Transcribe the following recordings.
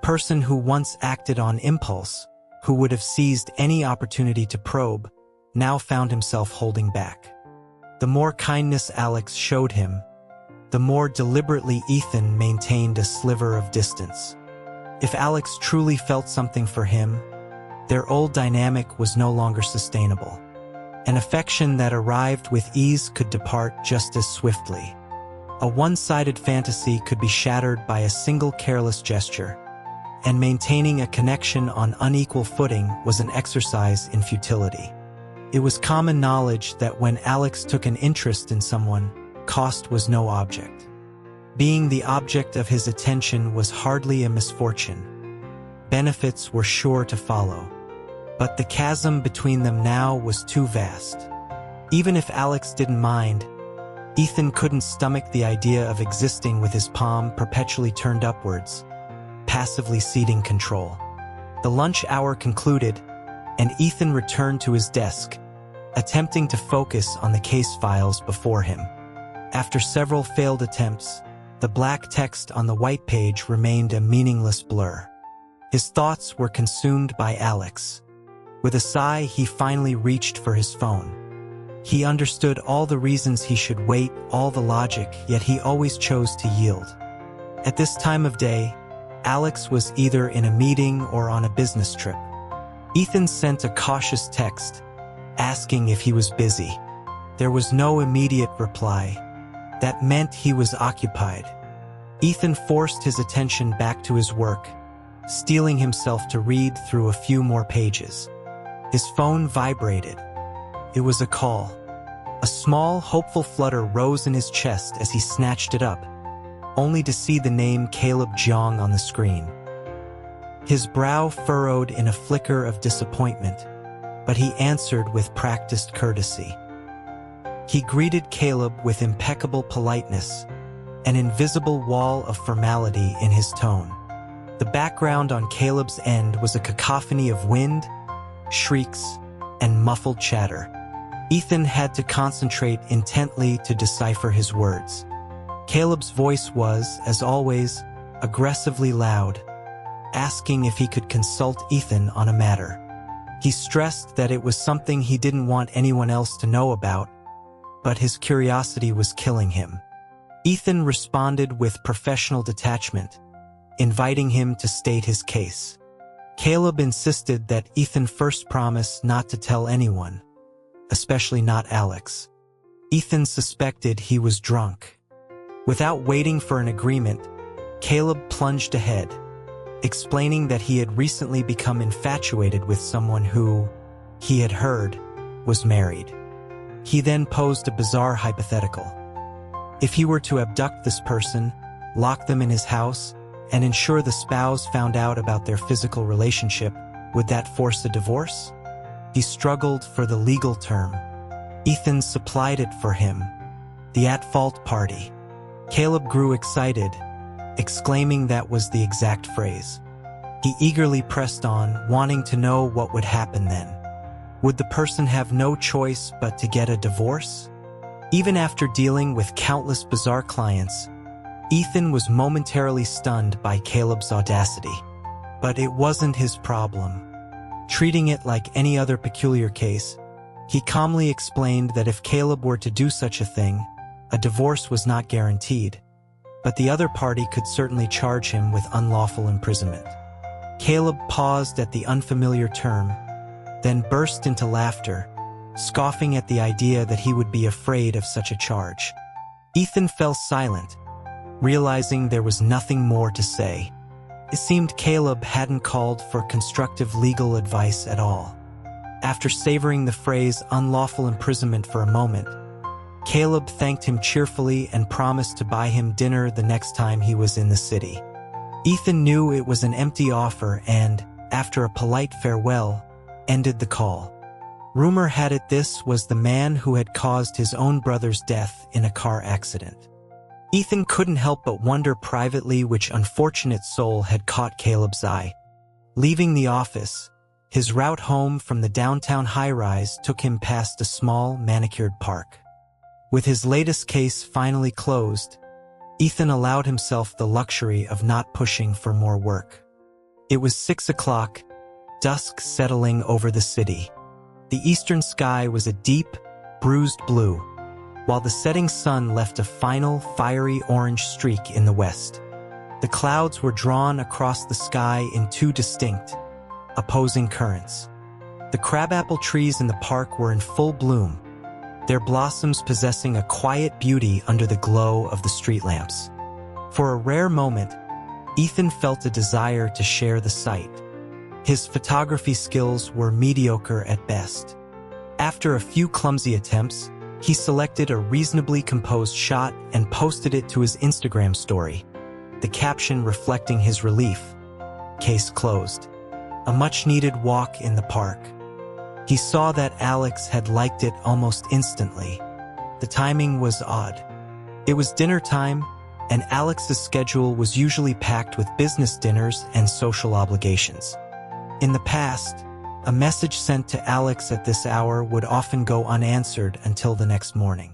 person who once acted on impulse, who would have seized any opportunity to probe, now found himself holding back. The more kindness Alex showed him, the more deliberately Ethan maintained a sliver of distance. If Alex truly felt something for him, their old dynamic was no longer sustainable. An affection that arrived with ease could depart just as swiftly. A one-sided fantasy could be shattered by a single careless gesture, and maintaining a connection on unequal footing was an exercise in futility. It was common knowledge that when Alex took an interest in someone, cost was no object. Being the object of his attention was hardly a misfortune. Benefits were sure to follow. But the chasm between them now was too vast. Even if Alex didn't mind, Ethan couldn't stomach the idea of existing with his palm perpetually turned upwards, passively ceding control. The lunch hour concluded, and Ethan returned to his desk, attempting to focus on the case files before him. After several failed attempts, the black text on the white page remained a meaningless blur. His thoughts were consumed by Alex. With a sigh, he finally reached for his phone. He understood all the reasons he should wait, all the logic, yet he always chose to yield. At this time of day, Alex was either in a meeting or on a business trip. Ethan sent a cautious text, asking if he was busy. There was no immediate reply. That meant he was occupied. Ethan forced his attention back to his work, steeling himself to read through a few more pages. His phone vibrated. It was a call. A small, hopeful flutter rose in his chest as he snatched it up, only to see the name Caleb Jiang on the screen. His brow furrowed in a flicker of disappointment, but he answered with practiced courtesy. He greeted Caleb with impeccable politeness, an invisible wall of formality in his tone. The background on Caleb's end was a cacophony of wind, shrieks, and muffled chatter. Ethan had to concentrate intently to decipher his words. Caleb's voice was, as always, aggressively loud, asking if he could consult Ethan on a matter. He stressed that it was something he didn't want anyone else to know about, but his curiosity was killing him. Ethan responded with professional detachment, inviting him to state his case. Caleb insisted that Ethan first promise not to tell anyone, especially not Alex. Ethan suspected he was drunk. Without waiting for an agreement, Caleb plunged ahead, explaining that he had recently become infatuated with someone who, he had heard, was married. He then posed a bizarre hypothetical. If he were to abduct this person, lock them in his house, and ensure the spouse found out about their physical relationship, would that force a divorce? He struggled for the legal term. Ethan supplied it for him. The at-fault party. Caleb grew excited, exclaiming that was the exact phrase. He eagerly pressed on, wanting to know what would happen then. Would the person have no choice but to get a divorce? Even after dealing with countless bizarre clients, Ethan was momentarily stunned by Caleb's audacity. But it wasn't his problem. Treating it like any other peculiar case, he calmly explained that if Caleb were to do such a thing, a divorce was not guaranteed, but the other party could certainly charge him with unlawful imprisonment. Caleb paused at the unfamiliar term, then burst into laughter, scoffing at the idea that he would be afraid of such a charge. Ethan fell silent, realizing there was nothing more to say. It seemed Caleb hadn't called for constructive legal advice at all. After savoring the phrase unlawful imprisonment for a moment, Caleb thanked him cheerfully and promised to buy him dinner the next time he was in the city. Ethan knew it was an empty offer and, after a polite farewell, ended the call. Rumor had it this was the man who had caused his own brother's death in a car accident. Ethan couldn't help but wonder privately which unfortunate soul had caught Caleb's eye. Leaving the office, his route home from the downtown high-rise took him past a small, manicured park. With his latest case finally closed, Ethan allowed himself the luxury of not pushing for more work. It was 6 o'clock, dusk settling over the city. The eastern sky was a deep, bruised blue, while the setting sun left a final, fiery orange streak in the west. The clouds were drawn across the sky in two distinct, opposing currents. The crabapple trees in the park were in full bloom, their blossoms possessing a quiet beauty under the glow of the street lamps. For a rare moment, Ethan felt a desire to share the sight. His photography skills were mediocre at best. After a few clumsy attempts, he selected a reasonably composed shot and posted it to his Instagram story, the caption reflecting his relief. Case closed. A much-needed walk in the park. He saw that Alex had liked it almost instantly. The timing was odd. It was dinner time, and Alex's schedule was usually packed with business dinners and social obligations. In the past, a message sent to Alex at this hour would often go unanswered until the next morning.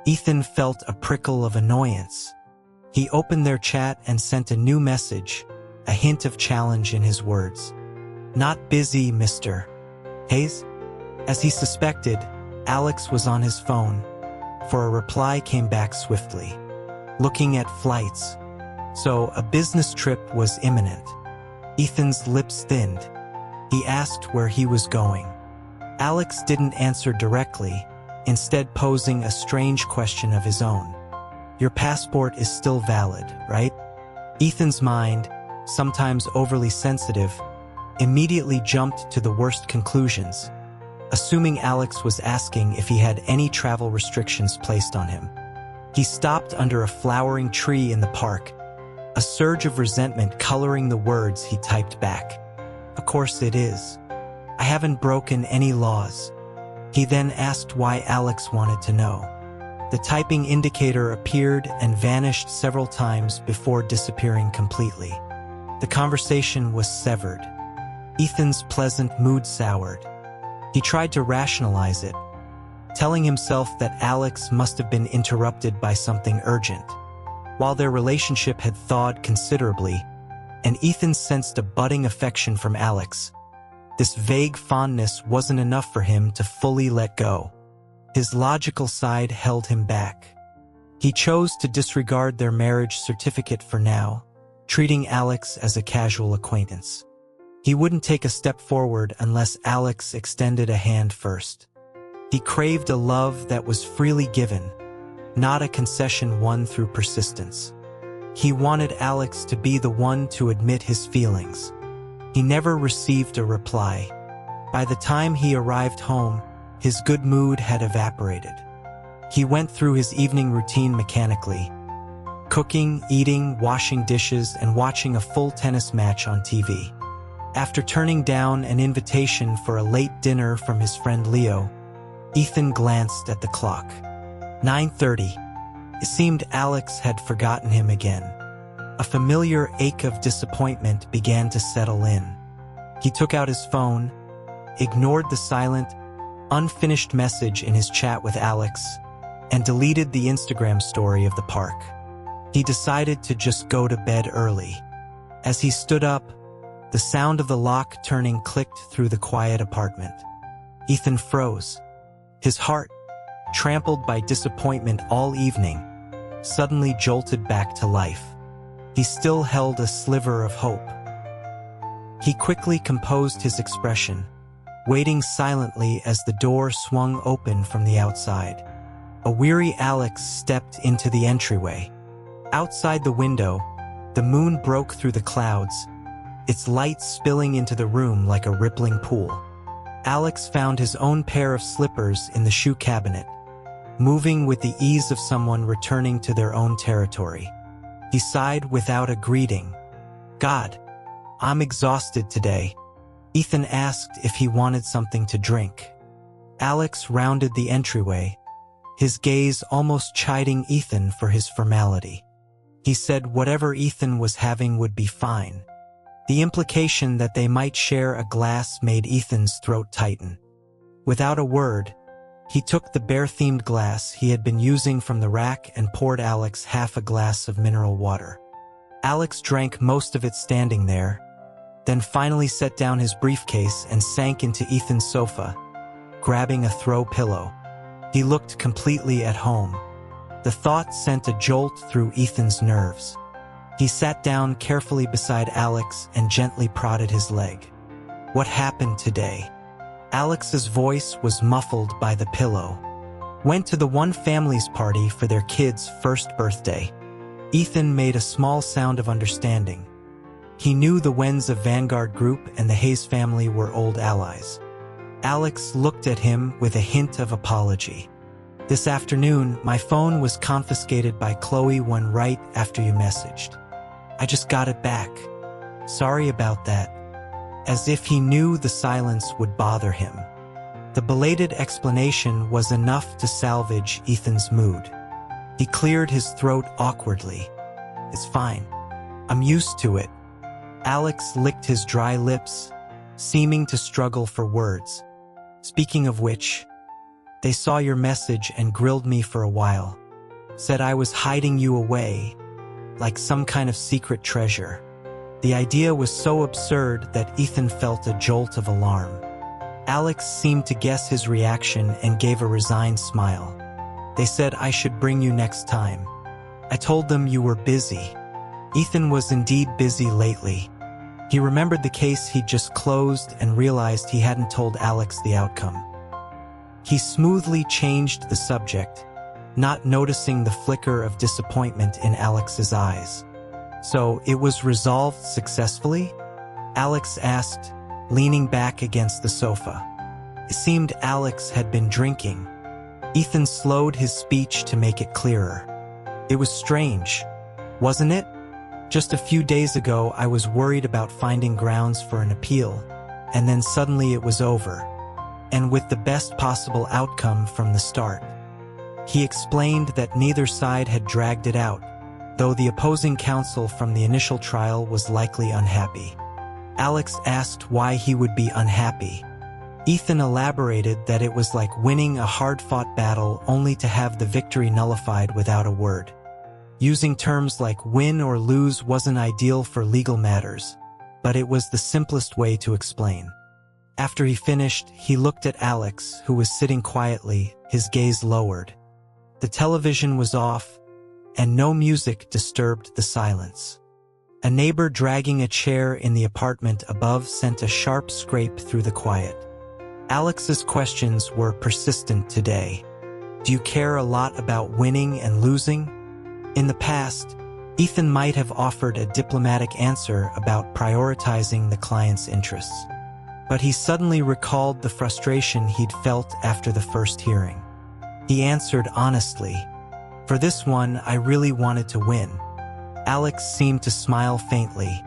Ethan felt a prickle of annoyance. He opened their chat and sent a new message, a hint of challenge in his words. "Not busy, Mr. Hayes?" As he suspected, Alex was on his phone, for a reply came back swiftly. Looking at flights. So a business trip was imminent. Ethan's lips thinned. He asked where he was going. Alex didn't answer directly, instead posing a strange question of his own. "Your passport is still valid, right?" Ethan's mind, sometimes overly sensitive, immediately jumped to the worst conclusions, assuming Alex was asking if he had any travel restrictions placed on him. He stopped under a flowering tree in the park, a surge of resentment coloring the words he typed back. "Of course it is. I haven't broken any laws." He then asked why Alex wanted to know. The typing indicator appeared and vanished several times before disappearing completely. The conversation was severed. Ethan's pleasant mood soured. He tried to rationalize it, telling himself that Alex must have been interrupted by something urgent. While their relationship had thawed considerably, and Ethan sensed a budding affection from Alex, this vague fondness wasn't enough for him to fully let go. His logical side held him back. He chose to disregard their marriage certificate for now, treating Alex as a casual acquaintance. He wouldn't take a step forward unless Alex extended a hand first. He craved a love that was freely given, not a concession won through persistence. He wanted Alex to be the one to admit his feelings. He never received a reply. By the time he arrived home, his good mood had evaporated. He went through his evening routine mechanically, cooking, eating, washing dishes, and watching a full tennis match on TV. After turning down an invitation for a late dinner from his friend Leo, Ethan glanced at the clock. 9:30. It seemed Alex had forgotten him again. A familiar ache of disappointment began to settle in. He took out his phone, ignored the silent, unfinished message in his chat with Alex, and deleted the Instagram story of the park. He decided to just go to bed early. As he stood up, the sound of the lock turning clicked through the quiet apartment. Ethan froze. His heart, trampled by disappointment all evening, suddenly jolted back to life. He still held a sliver of hope. He quickly composed his expression, waiting silently as the door swung open from the outside. A weary Alex stepped into the entryway. Outside the window, the moon broke through the clouds, its light spilling into the room like a rippling pool. Alex found his own pair of slippers in the shoe cabinet, moving with the ease of someone returning to their own territory. He sighed without a greeting. "God, I'm exhausted today." Ethan asked if he wanted something to drink. Alex rounded the entryway, his gaze almost chiding Ethan for his formality. He said whatever Ethan was having would be fine. The implication that they might share a glass made Ethan's throat tighten. Without a word, he took the bear-themed glass he had been using from the rack and poured Alex half a glass of mineral water. Alex drank most of it standing there, then finally set down his briefcase and sank into Ethan's sofa, grabbing a throw pillow. He looked completely at home. The thought sent a jolt through Ethan's nerves. He sat down carefully beside Alex and gently prodded his leg. "What happened today?" Alex's voice was muffled by the pillow. "Went to the one family's party for their kid's first birthday." Ethan made a small sound of understanding. He knew the Wens of Vanguard Group and the Hayes family were old allies. Alex looked at him with a hint of apology. "This afternoon, my phone was confiscated by Chloe one right after you messaged. I just got it back. Sorry about that." As if he knew the silence would bother him. The belated explanation was enough to salvage Ethan's mood. He cleared his throat awkwardly. "It's fine. I'm used to it." Alex licked his dry lips, seeming to struggle for words. "Speaking of which, they saw your message and grilled me for a while. Said I was hiding you away, like some kind of secret treasure." The idea was so absurd that Ethan felt a jolt of alarm. Alex seemed to guess his reaction and gave a resigned smile. "They said I should bring you next time. I told them you were busy." Ethan was indeed busy lately. He remembered the case he'd just closed and realized he hadn't told Alex the outcome. He smoothly changed the subject, not noticing the flicker of disappointment in Alex's eyes. "So it was resolved successfully?" Alex asked, leaning back against the sofa. It seemed Alex had been drinking. Ethan slowed his speech to make it clearer. "It was strange, wasn't it? Just a few days ago I was worried about finding grounds for an appeal, and then suddenly it was over, and with the best possible outcome from the start." He explained that neither side had dragged it out, though the opposing counsel from the initial trial was likely unhappy. Alex asked why he would be unhappy. Ethan elaborated that it was like winning a hard-fought battle only to have the victory nullified without a word. Using terms like win or lose wasn't ideal for legal matters, but it was the simplest way to explain. After he finished, he looked at Alex, who was sitting quietly, his gaze lowered. The television was off, and no music disturbed the silence. A neighbor dragging a chair in the apartment above sent a sharp scrape through the quiet. Alex's questions were persistent today. "Do you care a lot about winning and losing?" In the past, Ethan might have offered a diplomatic answer about prioritizing the client's interests. But he suddenly recalled the frustration he'd felt after the first hearing. He answered honestly, "For this one, I really wanted to win." Alex seemed to smile faintly.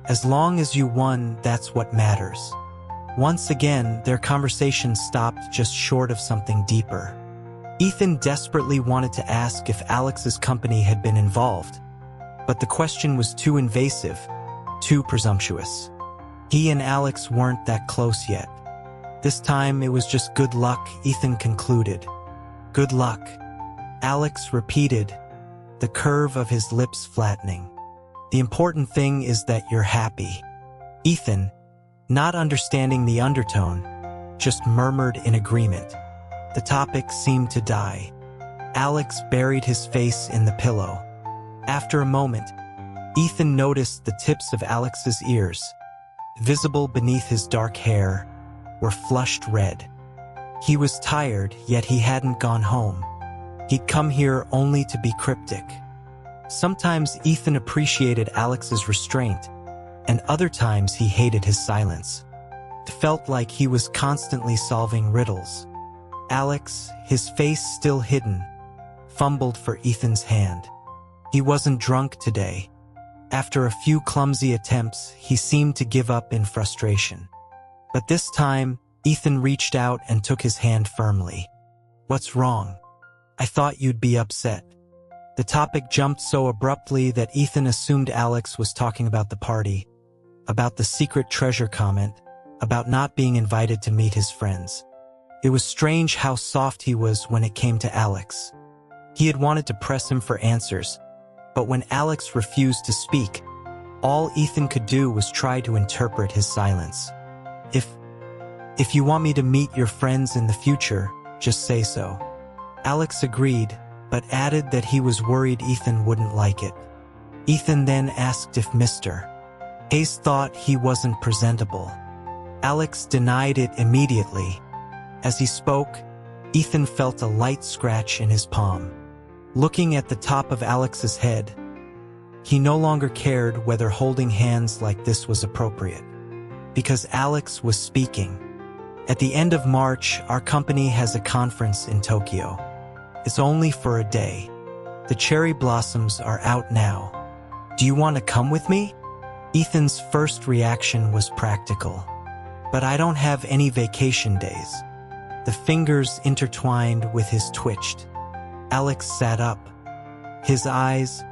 "As long as you won, that's what matters." Once again, their conversation stopped just short of something deeper. Ethan desperately wanted to ask if Alex's company had been involved, but the question was too invasive, too presumptuous. He and Alex weren't that close yet. This time it was just good luck, Ethan concluded. "Good luck," Alex repeated, the curve of his lips flattening. "The important thing is that you're happy." Ethan, not understanding the undertone, just murmured in agreement. The topic seemed to die. Alex buried his face in the pillow. After a moment, Ethan noticed the tips of Alex's ears, visible beneath his dark hair, were flushed red. He was tired, yet he hadn't gone home. He'd come here only to be cryptic. Sometimes Ethan appreciated Alex's restraint, and other times he hated his silence. It felt like he was constantly solving riddles. Alex, his face still hidden, fumbled for Ethan's hand. He wasn't drunk today. After a few clumsy attempts, he seemed to give up in frustration. But this time, Ethan reached out and took his hand firmly. "What's wrong? I thought you'd be upset." The topic jumped so abruptly that Ethan assumed Alex was talking about the party, about the secret treasure comment, about not being invited to meet his friends. It was strange how soft he was when it came to Alex. He had wanted to press him for answers, but when Alex refused to speak, All Ethan could do was try to interpret his silence. If you want me to meet your friends in the future, just say so. Alex agreed, but added that he was worried Ethan wouldn't like it. Ethan then asked if Mr. Hayes thought he wasn't presentable. Alex denied it immediately. As he spoke, Ethan felt a light scratch in his palm. Looking at the top of Alex's head, he no longer cared whether holding hands like this was appropriate. Because Alex was speaking. At the end of March, our company has a conference in Tokyo. It's only for a day. The cherry blossoms are out now. Do you want to come with me? Ethan's first reaction was practical. But I don't have any vacation days. The fingers intertwined with his twitched. Alex sat up. His eyes,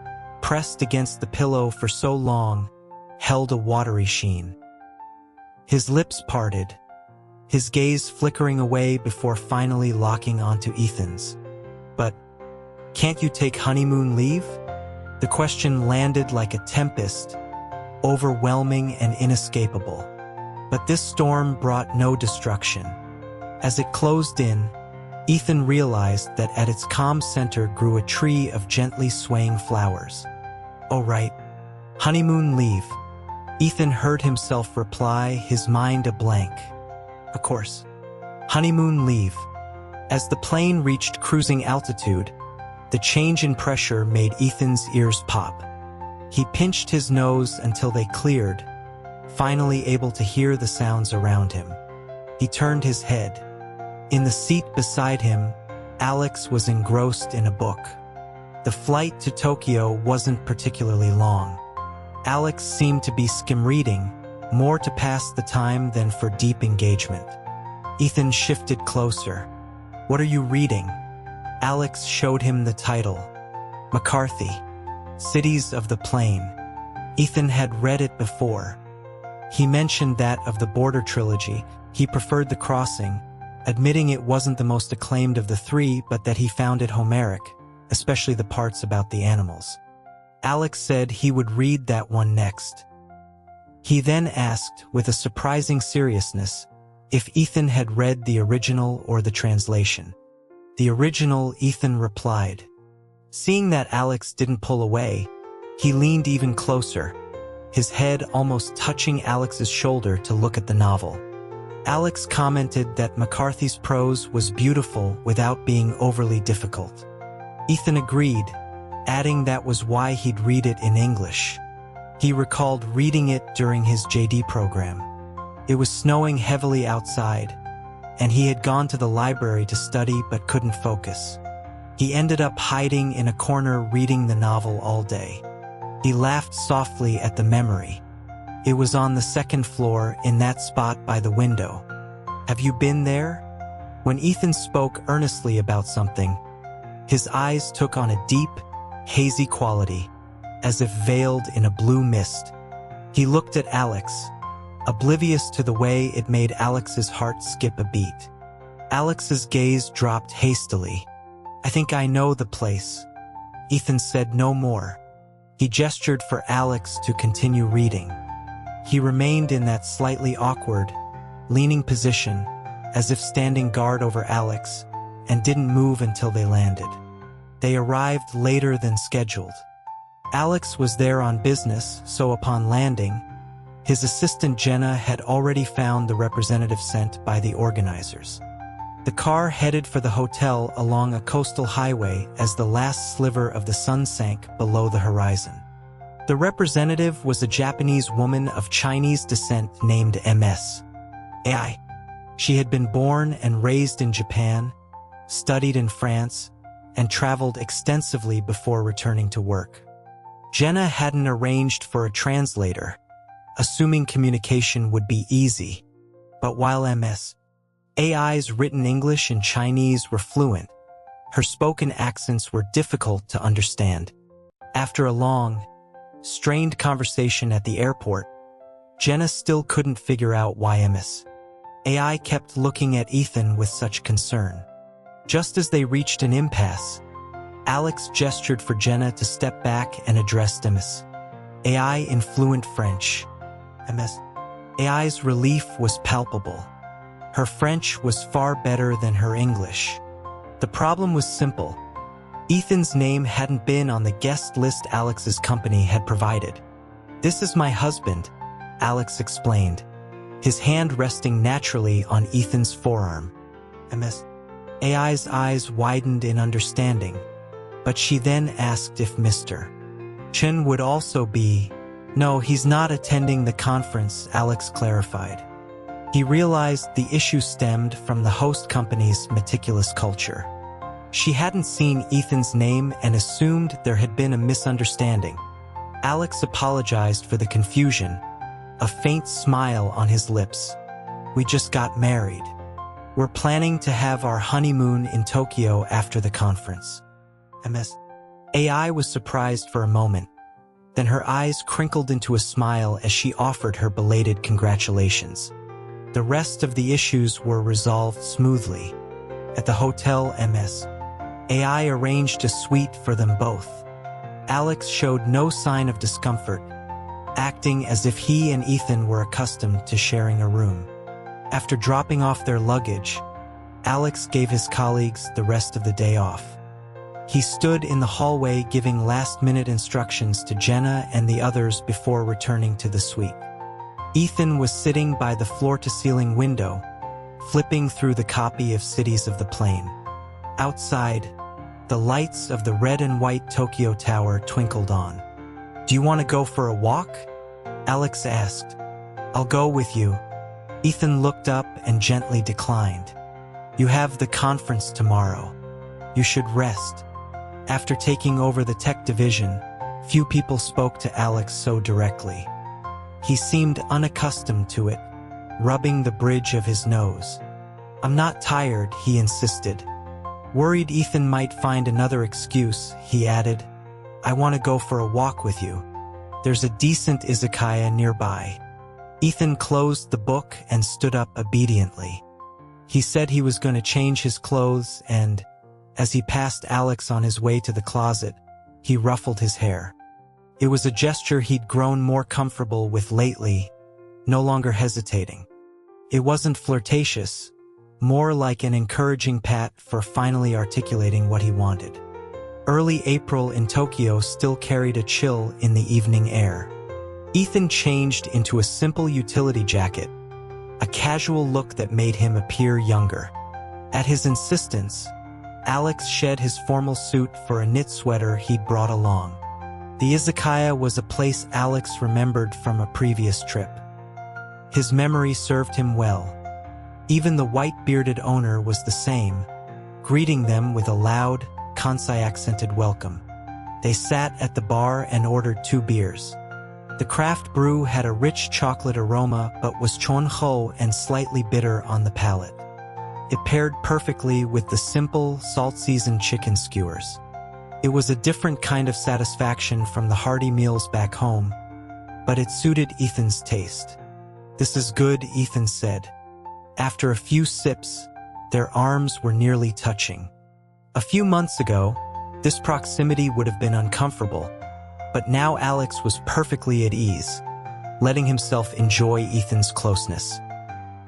pressed against the pillow for so long, held a watery sheen. His lips parted, his gaze flickering away before finally locking onto Ethan's. But, can't you take honeymoon leave? The question landed like a tempest, overwhelming and inescapable. But this storm brought no destruction. As it closed in, Ethan realized that at its calm center grew a tree of gently swaying flowers. "Oh right, honeymoon leave." Ethan heard himself reply, his mind a blank. Of course. Honeymoon leave. As the plane reached cruising altitude, the change in pressure made Ethan's ears pop. He pinched his nose until they cleared, finally able to hear the sounds around him. He turned his head. In the seat beside him, Alex was engrossed in a book. The flight to Tokyo wasn't particularly long. Alex seemed to be skim-reading, more to pass the time than for deep engagement. Ethan shifted closer. "What are you reading?" Alex showed him the title. McCarthy, Cities of the Plain. Ethan had read it before. He mentioned that of the Border trilogy, he preferred The Crossing, admitting it wasn't the most acclaimed of the three, but that he found it Homeric, especially the parts about the animals. Alex said he would read that one next. He then asked, with a surprising seriousness, if Ethan had read the original or the translation. "The original," Ethan replied. Seeing that Alex didn't pull away, he leaned even closer, his head almost touching Alex's shoulder to look at the novel. Alex commented that McCarthy's prose was beautiful without being overly difficult. Ethan agreed, adding that was why he'd read it in English. He recalled reading it during his JD program. It was snowing heavily outside, and he had gone to the library to study but couldn't focus. He ended up hiding in a corner reading the novel all day. He laughed softly at the memory. It was on the second floor, in that spot by the window. "Have you been there?" When Ethan spoke earnestly about something, his eyes took on a deep, hazy quality, as if veiled in a blue mist. He looked at Alex, oblivious to the way it made Alex's heart skip a beat. Alex's gaze dropped hastily. "I think I know the place." Ethan said no more. He gestured for Alex to continue reading. He remained in that slightly awkward, leaning position, as if standing guard over Alex, and didn't move until they landed. They arrived later than scheduled. Alex was there on business, so upon landing, his assistant Jenna had already found the representative sent by the organizers. The car headed for the hotel along a coastal highway as the last sliver of the sun sank below the horizon. The representative was a Japanese woman of Chinese descent named Ms. Ai. She had been born and raised in Japan, studied in France, and traveled extensively before returning to work. Jenna hadn't arranged for a translator, assuming communication would be easy, but while Ms. Ai's written English and Chinese were fluent, her spoken accents were difficult to understand. After a long, strained conversation at the airport, Jenna still couldn't figure out why Ms. Ai kept looking at Ethan with such concern. Just as they reached an impasse, Alex gestured for Jenna to step back and address Ms. AI in fluent French. MS. AI's relief was palpable. Her French was far better than her English. The problem was simple. Ethan's name hadn't been on the guest list Alex's company had provided. "This is my husband," Alex explained, his hand resting naturally on Ethan's forearm. MS. AI's eyes widened in understanding, but she then asked if Mr. Chen would also be. "No, he's not attending the conference," Alex clarified. He realized the issue stemmed from the host company's meticulous culture. She hadn't seen Ethan's name and assumed there had been a misunderstanding. Alex apologized for the confusion, a faint smile on his lips. "We just got married. We're planning to have our honeymoon in Tokyo after the conference." MS. AI was surprised for a moment. Then her eyes crinkled into a smile as she offered her belated congratulations. The rest of the issues were resolved smoothly. At the hotel, MS. AI arranged a suite for them both. Alex showed no sign of discomfort, acting as if he and Ethan were accustomed to sharing a room. After dropping off their luggage, Alex gave his colleagues the rest of the day off. He stood in the hallway giving last-minute instructions to Jenna and the others before returning to the suite. Ethan was sitting by the floor-to-ceiling window, flipping through the copy of Cities of the Plain. Outside, the lights of the red and white Tokyo Tower twinkled on. "Do you want to go for a walk?" Alex asked. "I'll go with you." Ethan looked up and gently declined. "You have the conference tomorrow. You should rest." After taking over the tech division, few people spoke to Alex so directly. He seemed unaccustomed to it, rubbing the bridge of his nose. "I'm not tired," he insisted. Worried Ethan might find another excuse, he added, "I want to go for a walk with you. There's a decent izakaya nearby." Ethan closed the book and stood up obediently. He said he was going to change his clothes and, as he passed Alex on his way to the closet, he ruffled his hair. It was a gesture he'd grown more comfortable with lately, no longer hesitating. It wasn't flirtatious, more like an encouraging pat for finally articulating what he wanted. Early April in Tokyo still carried a chill in the evening air. Ethan changed into a simple utility jacket, a casual look that made him appear younger. At his insistence, Alex shed his formal suit for a knit sweater he'd brought along. The izakaya was a place Alex remembered from a previous trip. His memory served him well. Even the white-bearded owner was the same, greeting them with a loud, Kansai-accented welcome. They sat at the bar and ordered 2 beers. The craft brew had a rich chocolate aroma but was chonho and slightly bitter on the palate. It paired perfectly with the simple, salt-seasoned chicken skewers. It was a different kind of satisfaction from the hearty meals back home, but it suited Ethan's taste. "This is good," Ethan said. After a few sips, their arms were nearly touching. A few months ago, this proximity would have been uncomfortable, but now Alex was perfectly at ease, letting himself enjoy Ethan's closeness.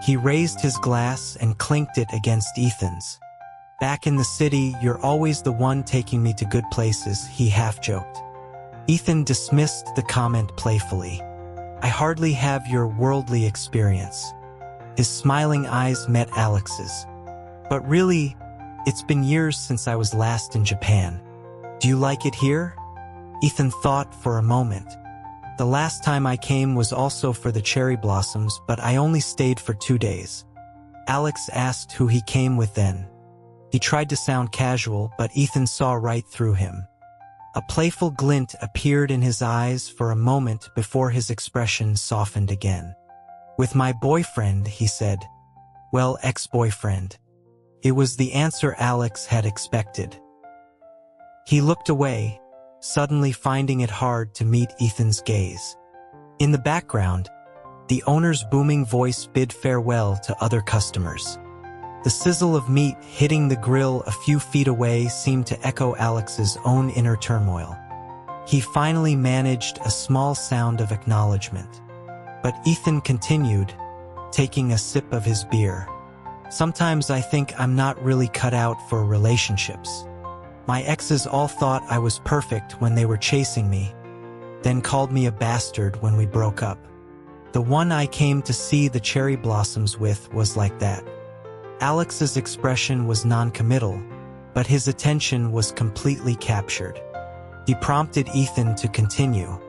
He raised his glass and clinked it against Ethan's. "Back in the city, you're always the one taking me to good places," he half-joked. Ethan dismissed the comment playfully. "I hardly have your worldly experience." His smiling eyes met Alex's. "But really, it's been years since I was last in Japan. Do you like it here?" Ethan thought for a moment. "The last time I came was also for the cherry blossoms, but I only stayed for 2 days." Alex asked who he came with then. He tried to sound casual, but Ethan saw right through him. A playful glint appeared in his eyes for a moment before his expression softened again. "With my boyfriend," he said. "Well, ex-boyfriend." It was the answer Alex had expected. He looked away, suddenly finding it hard to meet Ethan's gaze. In the background, the owner's booming voice bid farewell to other customers. The sizzle of meat hitting the grill a few feet away seemed to echo Alex's own inner turmoil. He finally managed a small sound of acknowledgement. But Ethan continued, taking a sip of his beer. Sometimes I think I'm not really cut out for relationships. My exes all thought I was perfect when they were chasing me, then called me a bastard when we broke up. The one I came to see the cherry blossoms with was like that. Alex's expression was non-committal, but his attention was completely captured. He prompted Ethan to continue.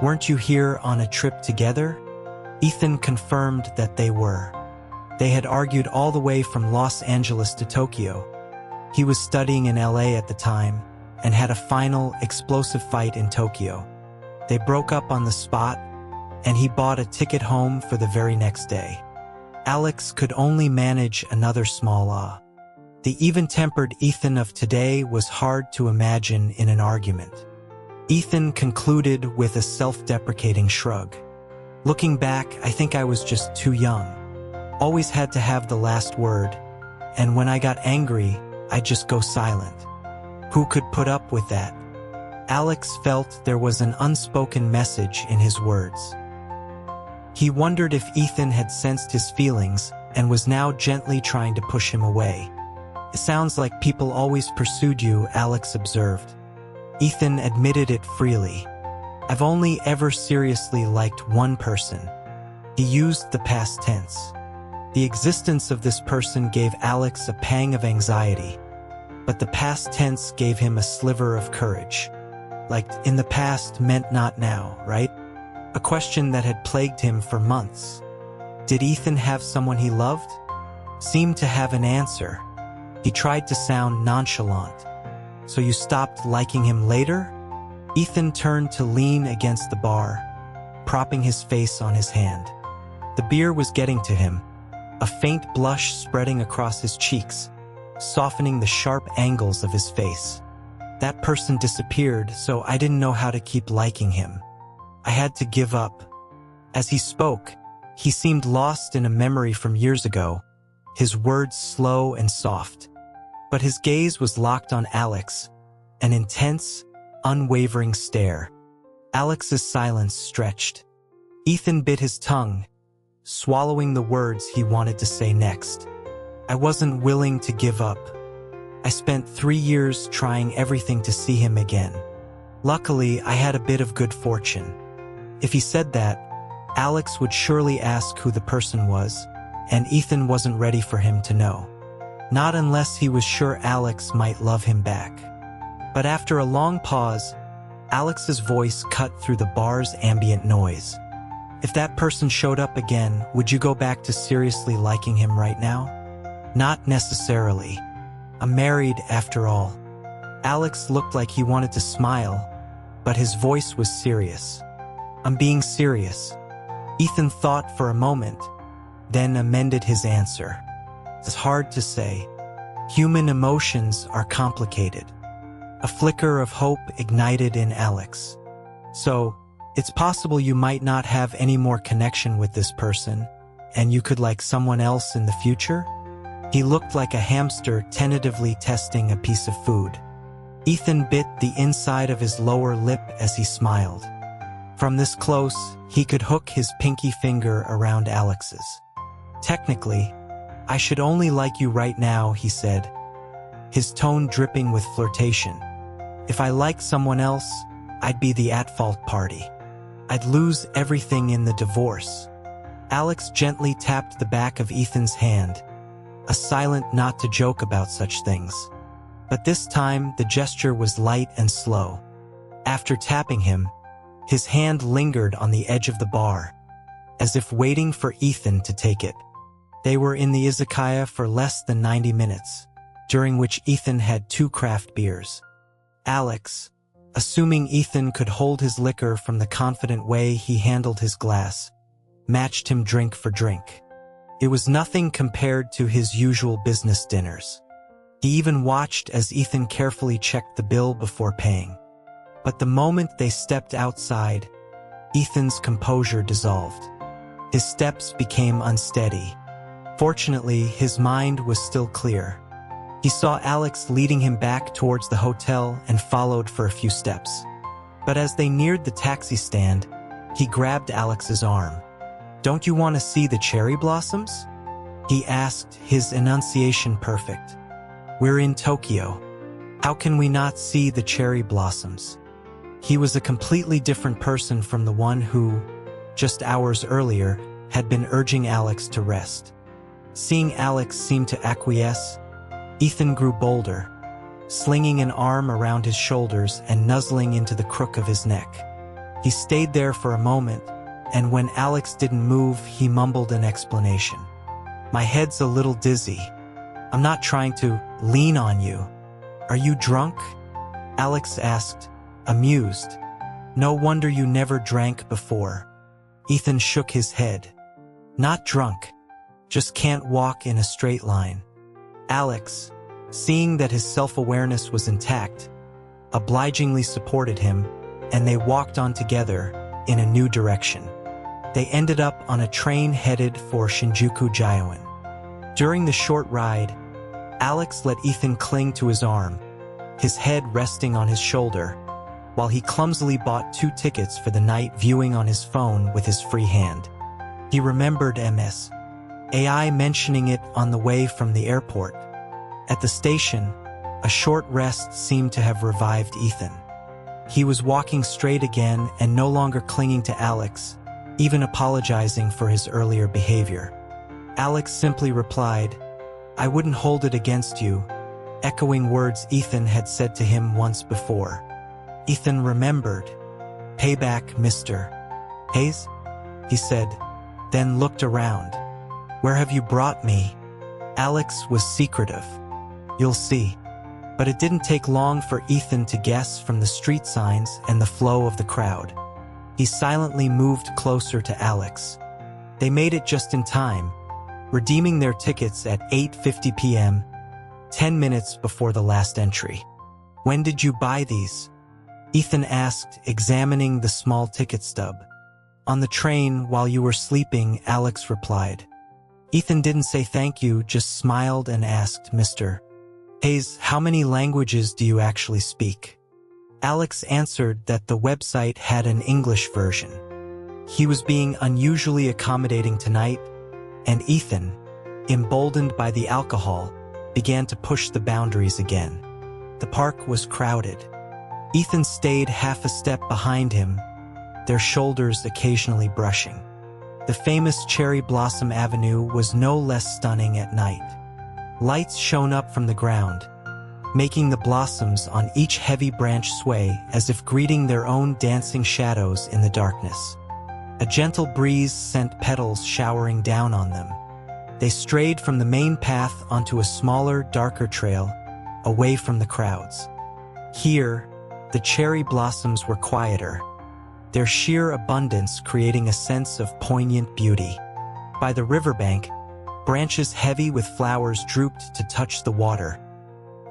"Weren't you here on a trip together?" Ethan confirmed that they were. They had argued all the way from Los Angeles to Tokyo. He was studying in LA at the time and had a final, explosive fight in Tokyo. They broke up on the spot, and he bought a ticket home for the very next day. Alex could only manage another small The even-tempered Ethan of today was hard to imagine in an argument. Ethan concluded with a self-deprecating shrug. "Looking back, I think I was just too young. Always had to have the last word, and when I got angry, I'd just go silent. Who could put up with that?" Alex felt there was an unspoken message in his words. He wondered if Ethan had sensed his feelings and was now gently trying to push him away. "It sounds like people always pursued you," Alex observed. Ethan admitted it freely. "I've only ever seriously liked one person." He used the past tense. The existence of this person gave Alex a pang of anxiety, but the past tense gave him a sliver of courage. Like, in the past meant not now, right? A question that had plagued him for months. Did Ethan have someone he loved? Seemed to have an answer. He tried to sound nonchalant. "So you stopped liking him later?" Ethan turned to lean against the bar, propping his face on his hand. The beer was getting to him, a faint blush spreading across his cheeks, softening the sharp angles of his face. "That person disappeared, so I didn't know how to keep liking him. I had to give up." As he spoke, he seemed lost in a memory from years ago, his words slow and soft. But his gaze was locked on Alex, an intense, unwavering stare. Alex's silence stretched. Ethan bit his tongue, swallowing the words he wanted to say next. "I wasn't willing to give up. I spent 3 years trying everything to see him again. Luckily, I had a bit of good fortune." If he said that, Alex would surely ask who the person was, and Ethan wasn't ready for him to know. Not unless he was sure Alex might love him back. But after a long pause, Alex's voice cut through the bar's ambient noise. "If that person showed up again, would you go back to seriously liking him right now?" "Not necessarily. I'm married after all." Alex looked like he wanted to smile, but his voice was serious. "I'm being serious." Ethan thought for a moment, then amended his answer. "It's hard to say. Human emotions are complicated." A flicker of hope ignited in Alex. "So, it's possible you might not have any more connection with this person, and you could like someone else in the future?" He looked like a hamster tentatively testing a piece of food. Ethan bit the inside of his lower lip as he smiled. From this close, he could hook his pinky finger around Alex's. "Technically, I should only like you right now," he said, his tone dripping with flirtation. "If I liked someone else, I'd be the at-fault party. I'd lose everything in the divorce." Alex gently tapped the back of Ethan's hand, a silent not to joke about such things. But this time, the gesture was light and slow. After tapping him, his hand lingered on the edge of the bar, as if waiting for Ethan to take it. They were in the izakaya for less than 90 minutes, during which Ethan had 2 craft beers. Alex, assuming Ethan could hold his liquor from the confident way he handled his glass, matched him drink for drink. It was nothing compared to his usual business dinners. He even watched as Ethan carefully checked the bill before paying. But the moment they stepped outside, Ethan's composure dissolved. His steps became unsteady. Fortunately, his mind was still clear. He saw Alex leading him back towards the hotel and followed for a few steps. But as they neared the taxi stand, he grabbed Alex's arm. "Don't you want to see the cherry blossoms?" he asked, his enunciation perfect. "We're in Tokyo. How can we not see the cherry blossoms?" He was a completely different person from the one who, just hours earlier, had been urging Alex to rest. Seeing Alex seem to acquiesce, Ethan grew bolder, slinging an arm around his shoulders and nuzzling into the crook of his neck. He stayed there for a moment, and when Alex didn't move, he mumbled an explanation. "My head's a little dizzy. I'm not trying to lean on you. Are you drunk?" Alex asked, amused. "No wonder you never drank before." Ethan shook his head. "Not drunk. Just can't walk in a straight line." Alex, seeing that his self-awareness was intact, obligingly supported him, and they walked on together in a new direction. They ended up on a train headed for Shinjuku Gyoen. During the short ride, Alex let Ethan cling to his arm, his head resting on his shoulder, while he clumsily bought 2 tickets for the night viewing on his phone with his free hand. He remembered Ms. AI mentioning it on the way from the airport. At the station, a short rest seemed to have revived Ethan. He was walking straight again and no longer clinging to Alex, even apologizing for his earlier behavior. Alex simply replied, "I wouldn't hold it against you," echoing words Ethan had said to him once before. Ethan remembered. "Payback, Mr. Hayes?" he said, then looked around. "Where have you brought me?" Alex was secretive. "You'll see." But it didn't take long for Ethan to guess from the street signs and the flow of the crowd. He silently moved closer to Alex. They made it just in time, redeeming their tickets at 8:50 p.m., 10 minutes before the last entry. "When did you buy these?" Ethan asked, examining the small ticket stub. "On the train while you were sleeping," Alex replied. Ethan didn't say thank you, just smiled and asked, "Mr. Hayes, how many languages do you actually speak?" Alex answered that the website had an English version. He was being unusually accommodating tonight, and Ethan, emboldened by the alcohol, began to push the boundaries again. The park was crowded. Ethan stayed half a step behind him, their shoulders occasionally brushing. The famous Cherry Blossom Avenue was no less stunning at night. Lights shone up from the ground, making the blossoms on each heavy branch sway as if greeting their own dancing shadows in the darkness. A gentle breeze sent petals showering down on them. They strayed from the main path onto a smaller, darker trail, away from the crowds. Here, the cherry blossoms were quieter, their sheer abundance creating a sense of poignant beauty. By the riverbank, branches heavy with flowers drooped to touch the water,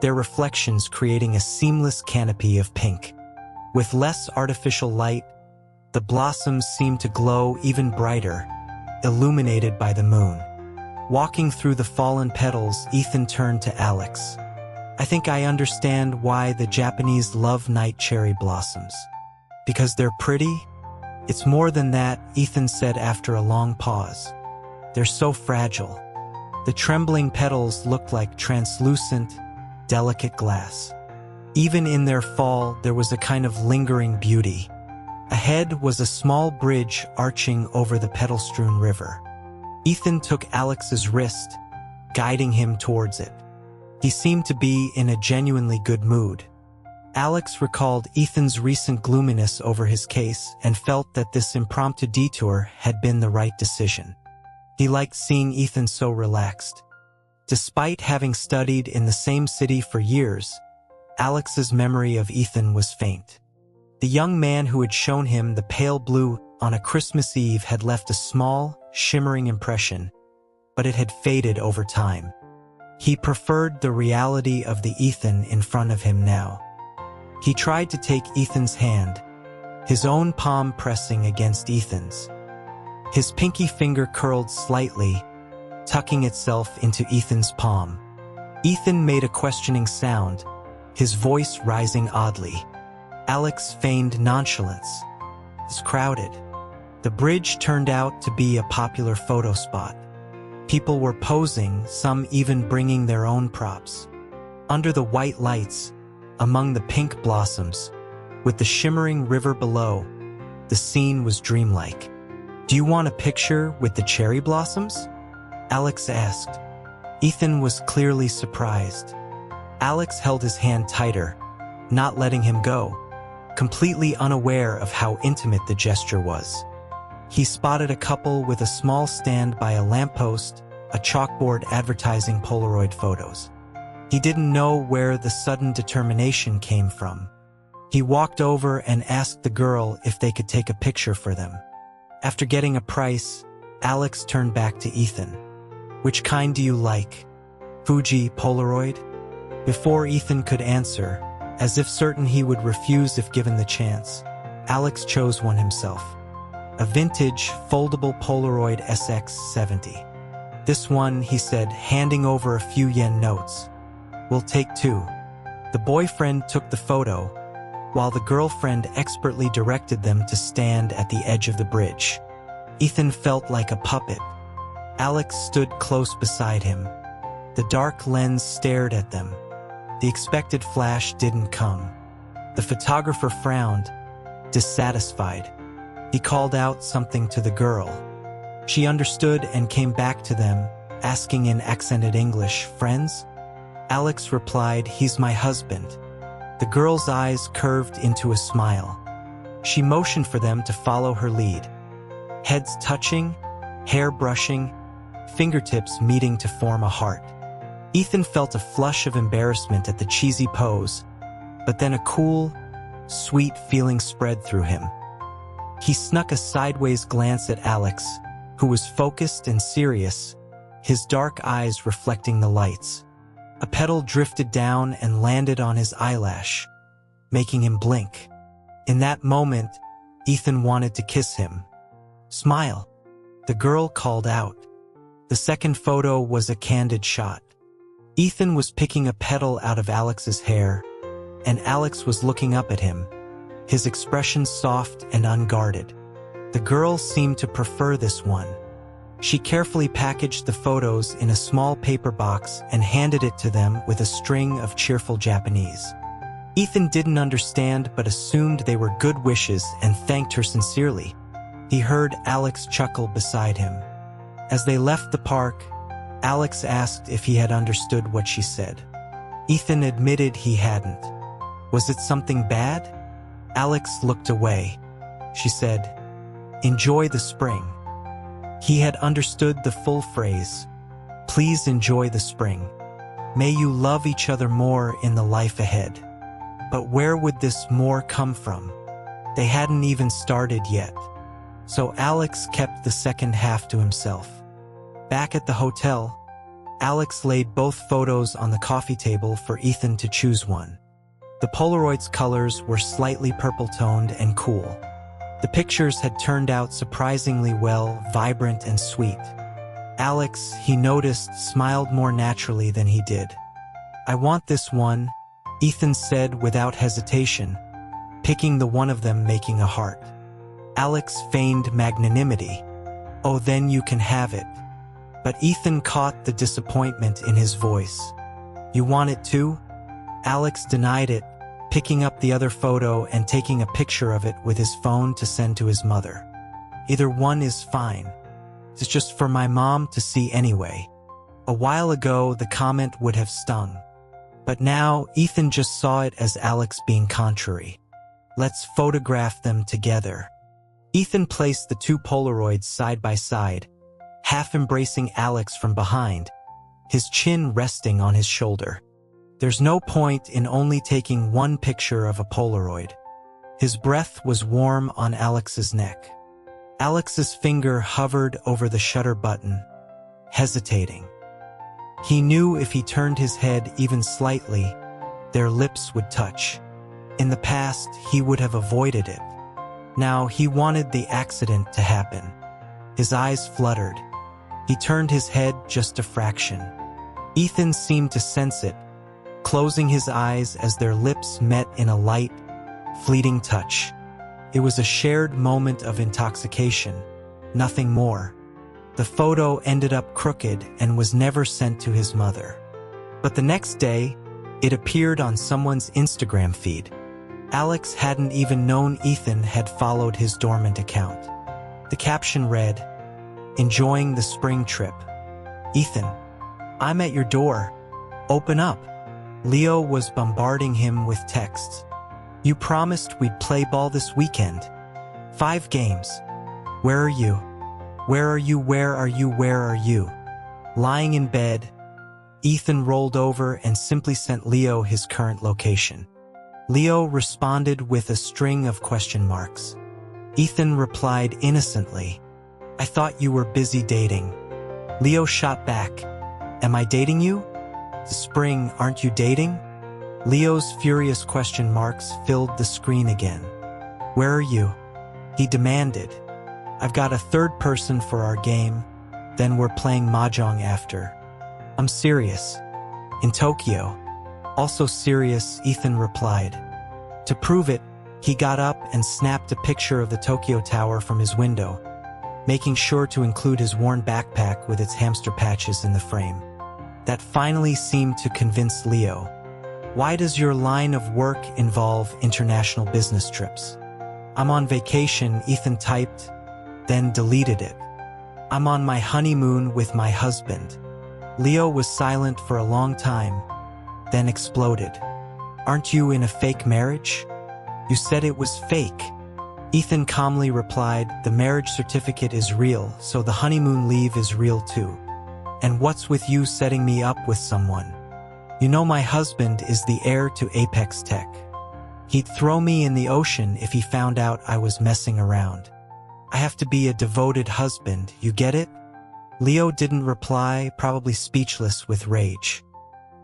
their reflections creating a seamless canopy of pink. With less artificial light, the blossoms seemed to glow even brighter, illuminated by the moon. Walking through the fallen petals, Ethan turned to Alex. "I think I understand why the Japanese love night cherry blossoms. Because they're pretty?" "It's more than that," Ethan said after a long pause. "They're so fragile. The trembling petals looked like translucent, delicate glass. Even in their fall, there was a kind of lingering beauty. Ahead was a small bridge arching over the petal-strewn river. Ethan took Alex's wrist, guiding him towards it. He seemed to be in a genuinely good mood. Alex recalled Ethan's recent gloominess over his case and felt that this impromptu detour had been the right decision. He liked seeing Ethan so relaxed. Despite having studied in the same city for years, Alex's memory of Ethan was faint. The young man who had shown him the pale blue on a Christmas Eve had left a small, shimmering impression, but it had faded over time. He preferred the reality of the Ethan in front of him now. He tried to take Ethan's hand, his own palm pressing against Ethan's. His pinky finger curled slightly, tucking itself into Ethan's palm. Ethan made a questioning sound, his voice rising oddly. Alex feigned nonchalance. It's crowded. The bridge turned out to be a popular photo spot. People were posing, some even bringing their own props. Under the white lights, among the pink blossoms, with the shimmering river below, the scene was dreamlike. "Do you want a picture with the cherry blossoms?" Alex asked. Ethan was clearly surprised. Alex held his hand tighter, not letting him go, completely unaware of how intimate the gesture was. He spotted a couple with a small stand by a lamppost, a chalkboard advertising Polaroid photos. He didn't know where the sudden determination came from. He walked over and asked the girl if they could take a picture for them. After getting a price, Alex turned back to Ethan. "Which kind do you like? Fuji, Polaroid?" Before Ethan could answer, as if certain he would refuse if given the chance, Alex chose one himself. A vintage, foldable Polaroid SX70. "This one," he said, handing over a few yen notes. "We'll take two." The boyfriend took the photo, while the girlfriend expertly directed them to stand at the edge of the bridge. Ethan felt like a puppet. Alex stood close beside him. The dark lens stared at them. The expected flash didn't come. The photographer frowned, dissatisfied. He called out something to the girl. She understood and came back to them, asking in accented English, "Friends?" Alex replied, "He's my husband." The girl's eyes curved into a smile. She motioned for them to follow her lead. Heads touching, hair brushing, fingertips meeting to form a heart. Ethan felt a flush of embarrassment at the cheesy pose, but then a cool, sweet feeling spread through him. He snuck a sideways glance at Alex, who was focused and serious, his dark eyes reflecting the lights. A petal drifted down and landed on his eyelash, making him blink. In that moment, Ethan wanted to kiss him. "Smile," the girl called out. The second photo was a candid shot. Ethan was picking a petal out of Alex's hair, and Alex was looking up at him, his expression soft and unguarded. The girl seemed to prefer this one. She carefully packaged the photos in a small paper box and handed it to them with a string of cheerful Japanese. Ethan didn't understand but assumed they were good wishes and thanked her sincerely. He heard Alex chuckle beside him. As they left the park, Alex asked if he had understood what she said. Ethan admitted he hadn't. "Was it something bad?" Alex looked away. She said, "Enjoy the spring." He had understood the full phrase. Please enjoy the spring. May you love each other more in the life ahead. But where would this more come from? They hadn't even started yet. So Alex kept the second half to himself. Back at the hotel, Alex laid both photos on the coffee table for Ethan to choose one. The Polaroid's colors were slightly purple-toned and cool. The pictures had turned out surprisingly well, vibrant and sweet. Alex, he noticed, smiled more naturally than he did. "I want this one," Ethan said without hesitation, picking the one of them making a heart. Alex feigned magnanimity. "Oh, then you can have it." But Ethan caught the disappointment in his voice. "You want it too?" Alex denied it, picking up the other photo and taking a picture of it with his phone to send to his mother. "Either one is fine. It's just for my mom to see anyway." A while ago, the comment would have stung. But now, Ethan just saw it as Alex being contrary. "Let's photograph them together." Ethan placed the two Polaroids side by side, half embracing Alex from behind, his chin resting on his shoulder. There's no point in only taking one picture of a Polaroid. His breath was warm on Alex's neck. Alex's finger hovered over the shutter button, hesitating. He knew if he turned his head even slightly, their lips would touch. In the past, he would have avoided it. Now he wanted the accident to happen. His eyes fluttered. He turned his head just a fraction. Ethan seemed to sense it, closing his eyes as their lips met in a light, fleeting touch. It was a shared moment of intoxication, nothing more. The photo ended up crooked and was never sent to his mother. But the next day, it appeared on someone's Instagram feed. Alex hadn't even known Ethan had followed his dormant account. The caption read, "Enjoying the spring trip. Ethan, I'm at your door. Open up." Leo was bombarding him with texts. "You promised we'd play ball this weekend. 5 games. Where are you? Where are you? Where are you? Where are you?" Lying in bed, Ethan rolled over and simply sent Leo his current location. Leo responded with a string of question marks. Ethan replied innocently, "I thought you were busy dating." Leo shot back, "Am I dating you? The spring, aren't you dating?" Leo's furious question marks filled the screen again. "Where are you?" he demanded. "I've got a third person for our game, then we're playing mahjong after." "I'm serious. In Tokyo." "Also serious," Ethan replied. To prove it, he got up and snapped a picture of the Tokyo Tower from his window, making sure to include his worn backpack with its hamster patches in the frame. That finally seemed to convince Leo. "Why does your line of work involve international business trips?" "I'm on vacation," Ethan typed, then deleted it. "I'm on my honeymoon with my husband." Leo was silent for a long time, then exploded. "Aren't you in a fake marriage? You said it was fake." Ethan calmly replied, "The marriage certificate is real, so the honeymoon leave is real too. And what's with you setting me up with someone? You know my husband is the heir to Apex Tech. He'd throw me in the ocean if he found out I was messing around. I have to be a devoted husband, you get it?" Leo didn't reply, probably speechless with rage.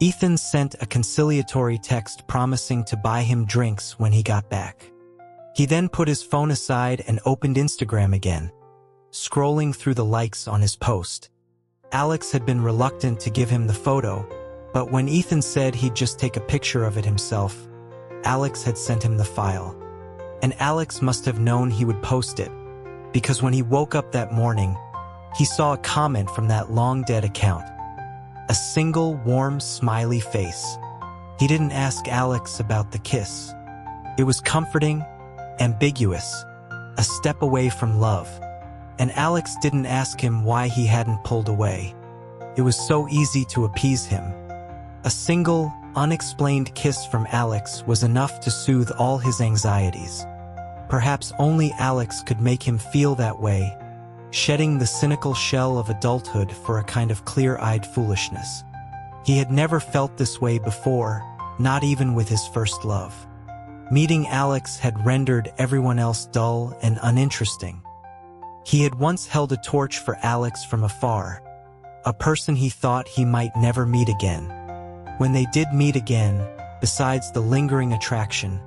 Ethan sent a conciliatory text promising to buy him drinks when he got back. He then put his phone aside and opened Instagram again, scrolling through the likes on his post. Alex had been reluctant to give him the photo, but when Ethan said he'd just take a picture of it himself, Alex had sent him the file. And Alex must have known he would post it, because when he woke up that morning, he saw a comment from that long-dead account. A single, warm, smiley face. He didn't ask Alex about the kiss. It was comforting, ambiguous, a step away from love. And Alex didn't ask him why he hadn't pulled away. It was so easy to appease him. A single, unexplained kiss from Alex was enough to soothe all his anxieties. Perhaps only Alex could make him feel that way, shedding the cynical shell of adulthood for a kind of clear-eyed foolishness. He had never felt this way before, not even with his first love. Meeting Alex had rendered everyone else dull and uninteresting. He had once held a torch for Alex from afar, a person he thought he might never meet again. When they did meet again, besides the lingering attraction,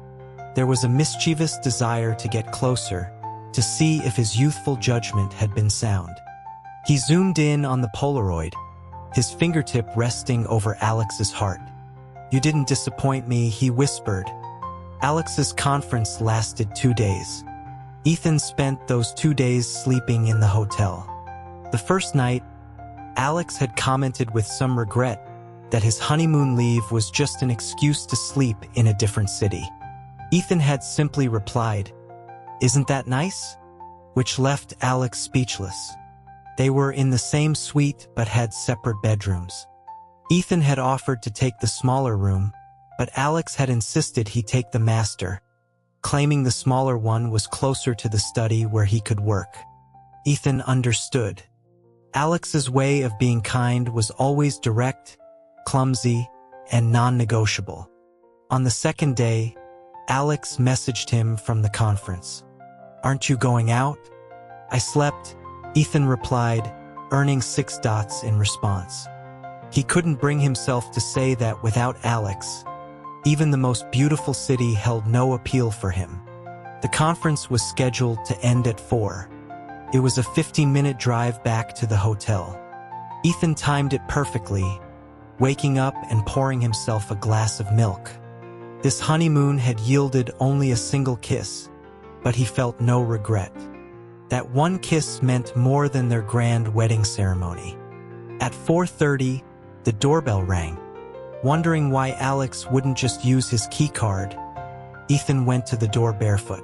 there was a mischievous desire to get closer, to see if his youthful judgment had been sound. He zoomed in on the Polaroid, his fingertip resting over Alex's heart. "You didn't disappoint me," he whispered. Alex's conference lasted 2 days. Ethan spent those 2 days sleeping in the hotel. The first night, Alex had commented with some regret that his honeymoon leave was just an excuse to sleep in a different city. Ethan had simply replied, "Isn't that nice?" which left Alex speechless. They were in the same suite but had separate bedrooms. Ethan had offered to take the smaller room, but Alex had insisted he take the master, claiming the smaller one was closer to the study where he could work. Ethan understood. Alex's way of being kind was always direct, clumsy, and non-negotiable. On the second day, Alex messaged him from the conference. "Aren't you going out?" "I slept," Ethan replied, earning 6 dots in response. He couldn't bring himself to say that without Alex, even the most beautiful city held no appeal for him. The conference was scheduled to end at 4. It was a 15-minute drive back to the hotel. Ethan timed it perfectly, waking up and pouring himself a glass of milk. This honeymoon had yielded only a single kiss, but he felt no regret. That one kiss meant more than their grand wedding ceremony. At 4:30, the doorbell rang. Wondering why Alex wouldn't just use his key card, Ethan went to the door barefoot.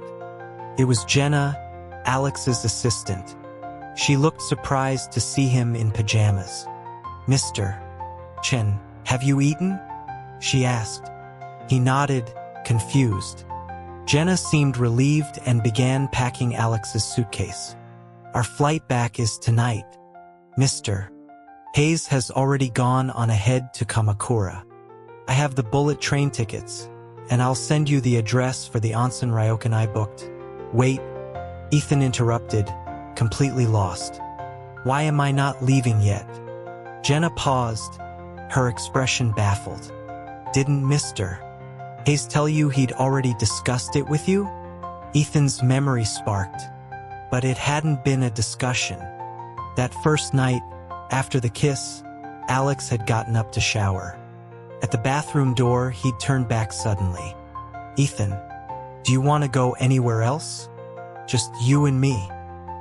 It was Jenna, Alex's assistant. She looked surprised to see him in pajamas. "Mr. Chen, have you eaten?" she asked. He nodded, confused. Jenna seemed relieved and began packing Alex's suitcase. "Our flight back is tonight. Mr. Hayes has already gone on ahead to Kamakura. I have the bullet train tickets, and I'll send you the address for the onsen ryokan I booked." "Wait," Ethan interrupted, completely lost. "Why am I not leaving yet?" Jenna paused, her expression baffled. "Didn't Mr. Hayes tell you he'd already discussed it with you?" Ethan's memory sparked, but it hadn't been a discussion. That first night, after the kiss, Alex had gotten up to shower. At the bathroom door, he'd turned back suddenly. "Ethan, do you want to go anywhere else? Just you and me?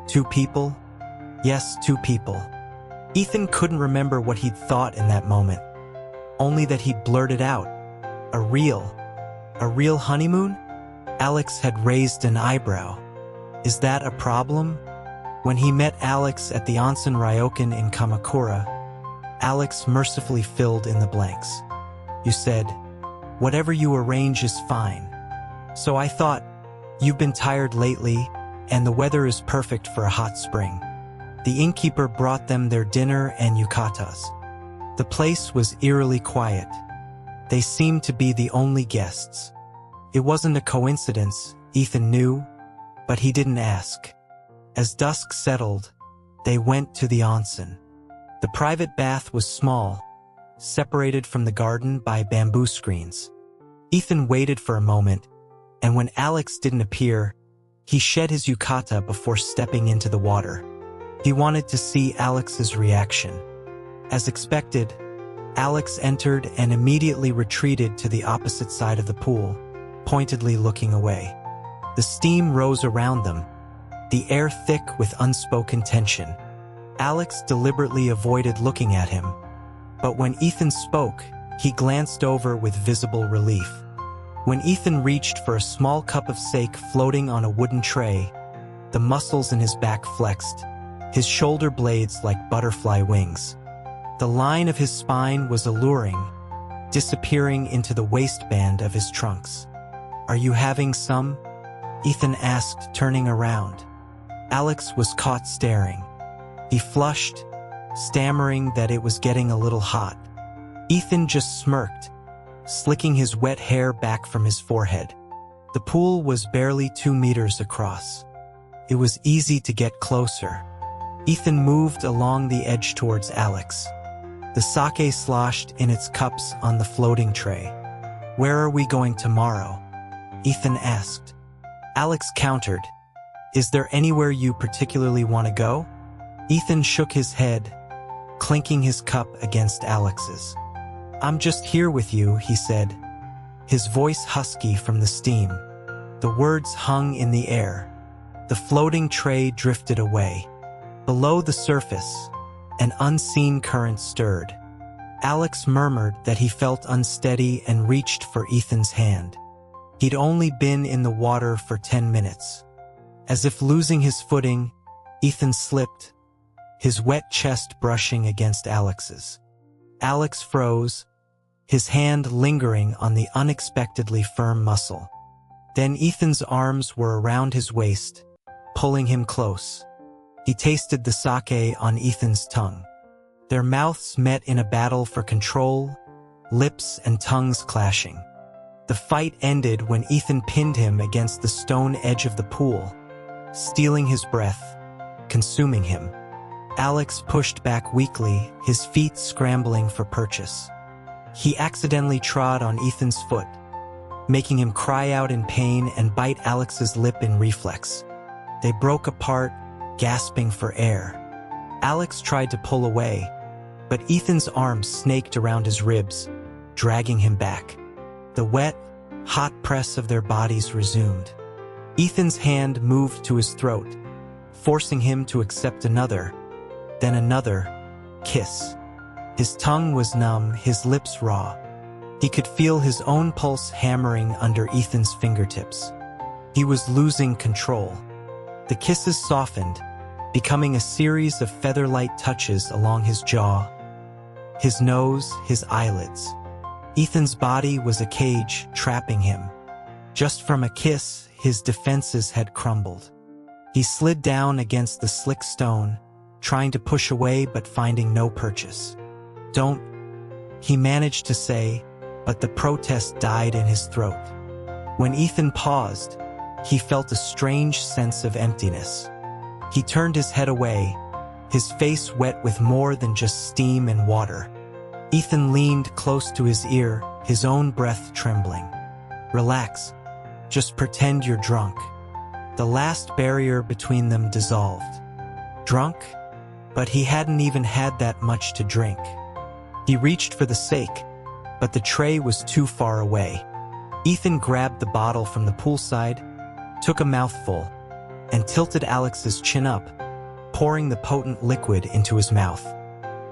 2 people?" "Yes, 2 people." Ethan couldn't remember what he'd thought in that moment, only that he'd blurted out, A real honeymoon?" Alex had raised an eyebrow. "Is that a problem?" When he met Alex at the onsen ryokan in Kamakura, Alex mercifully filled in the blanks. "You said, whatever you arrange is fine. So I thought, you've been tired lately, and the weather is perfect for a hot spring." The innkeeper brought them their dinner and yukatas. The place was eerily quiet. They seemed to be the only guests. It wasn't a coincidence, Ethan knew, but he didn't ask. As dusk settled, they went to the onsen. The private bath was small, separated from the garden by bamboo screens. Ethan waited for a moment, and when Alex didn't appear, he shed his yukata before stepping into the water. He wanted to see Alex's reaction. As expected, Alex entered and immediately retreated to the opposite side of the pool, pointedly looking away. The steam rose around them, the air thick with unspoken tension. Alex deliberately avoided looking at him, but when Ethan spoke, he glanced over with visible relief. When Ethan reached for a small cup of sake floating on a wooden tray, the muscles in his back flexed, his shoulder blades like butterfly wings. The line of his spine was alluring, disappearing into the waistband of his trunks. "Are you having some?" Ethan asked, turning around. Alex was caught staring. He flushed, stammering that it was getting a little hot. Ethan just smirked, slicking his wet hair back from his forehead. The pool was barely 2 meters across. It was easy to get closer. Ethan moved along the edge towards Alex. The sake sloshed in its cups on the floating tray. "Where are we going tomorrow?" Ethan asked. Alex countered, "Is there anywhere you particularly want to go?" Ethan shook his head, clinking his cup against Alex's. "I'm just here with you," he said, his voice husky from the steam. The words hung in the air. The floating tray drifted away. Below the surface, an unseen current stirred. Alex murmured that he felt unsteady and reached for Ethan's hand. He'd only been in the water for 10 minutes. As if losing his footing, Ethan slipped, his wet chest brushing against Alex's. Alex froze, his hand lingering on the unexpectedly firm muscle. Then Ethan's arms were around his waist, pulling him close. He tasted the sake on Ethan's tongue. Their mouths met in a battle for control, lips and tongues clashing. The fight ended when Ethan pinned him against the stone edge of the pool, stealing his breath, consuming him. Alex pushed back weakly, his feet scrambling for purchase. He accidentally trod on Ethan's foot, making him cry out in pain and bite Alex's lip in reflex. They broke apart, gasping for air. Alex tried to pull away, but Ethan's arms snaked around his ribs, dragging him back. The wet, hot press of their bodies resumed. Ethan's hand moved to his throat, forcing him to accept another, then another, kiss. His tongue was numb, his lips raw. He could feel his own pulse hammering under Ethan's fingertips. He was losing control. The kisses softened, becoming a series of feather-light touches along his jaw, his nose, his eyelids. Ethan's body was a cage trapping him. Just from a kiss, his defenses had crumbled. He slid down against the slick stone, trying to push away but finding no purchase. "Don't," he managed to say, but the protest died in his throat. When Ethan paused, he felt a strange sense of emptiness. He turned his head away, his face wet with more than just steam and water. Ethan leaned close to his ear, his own breath trembling. "Relax. Just pretend you're drunk." The last barrier between them dissolved. Drunk? But he hadn't even had that much to drink. He reached for the sake, but the tray was too far away. Ethan grabbed the bottle from the poolside, took a mouthful, and tilted Alex's chin up, pouring the potent liquid into his mouth.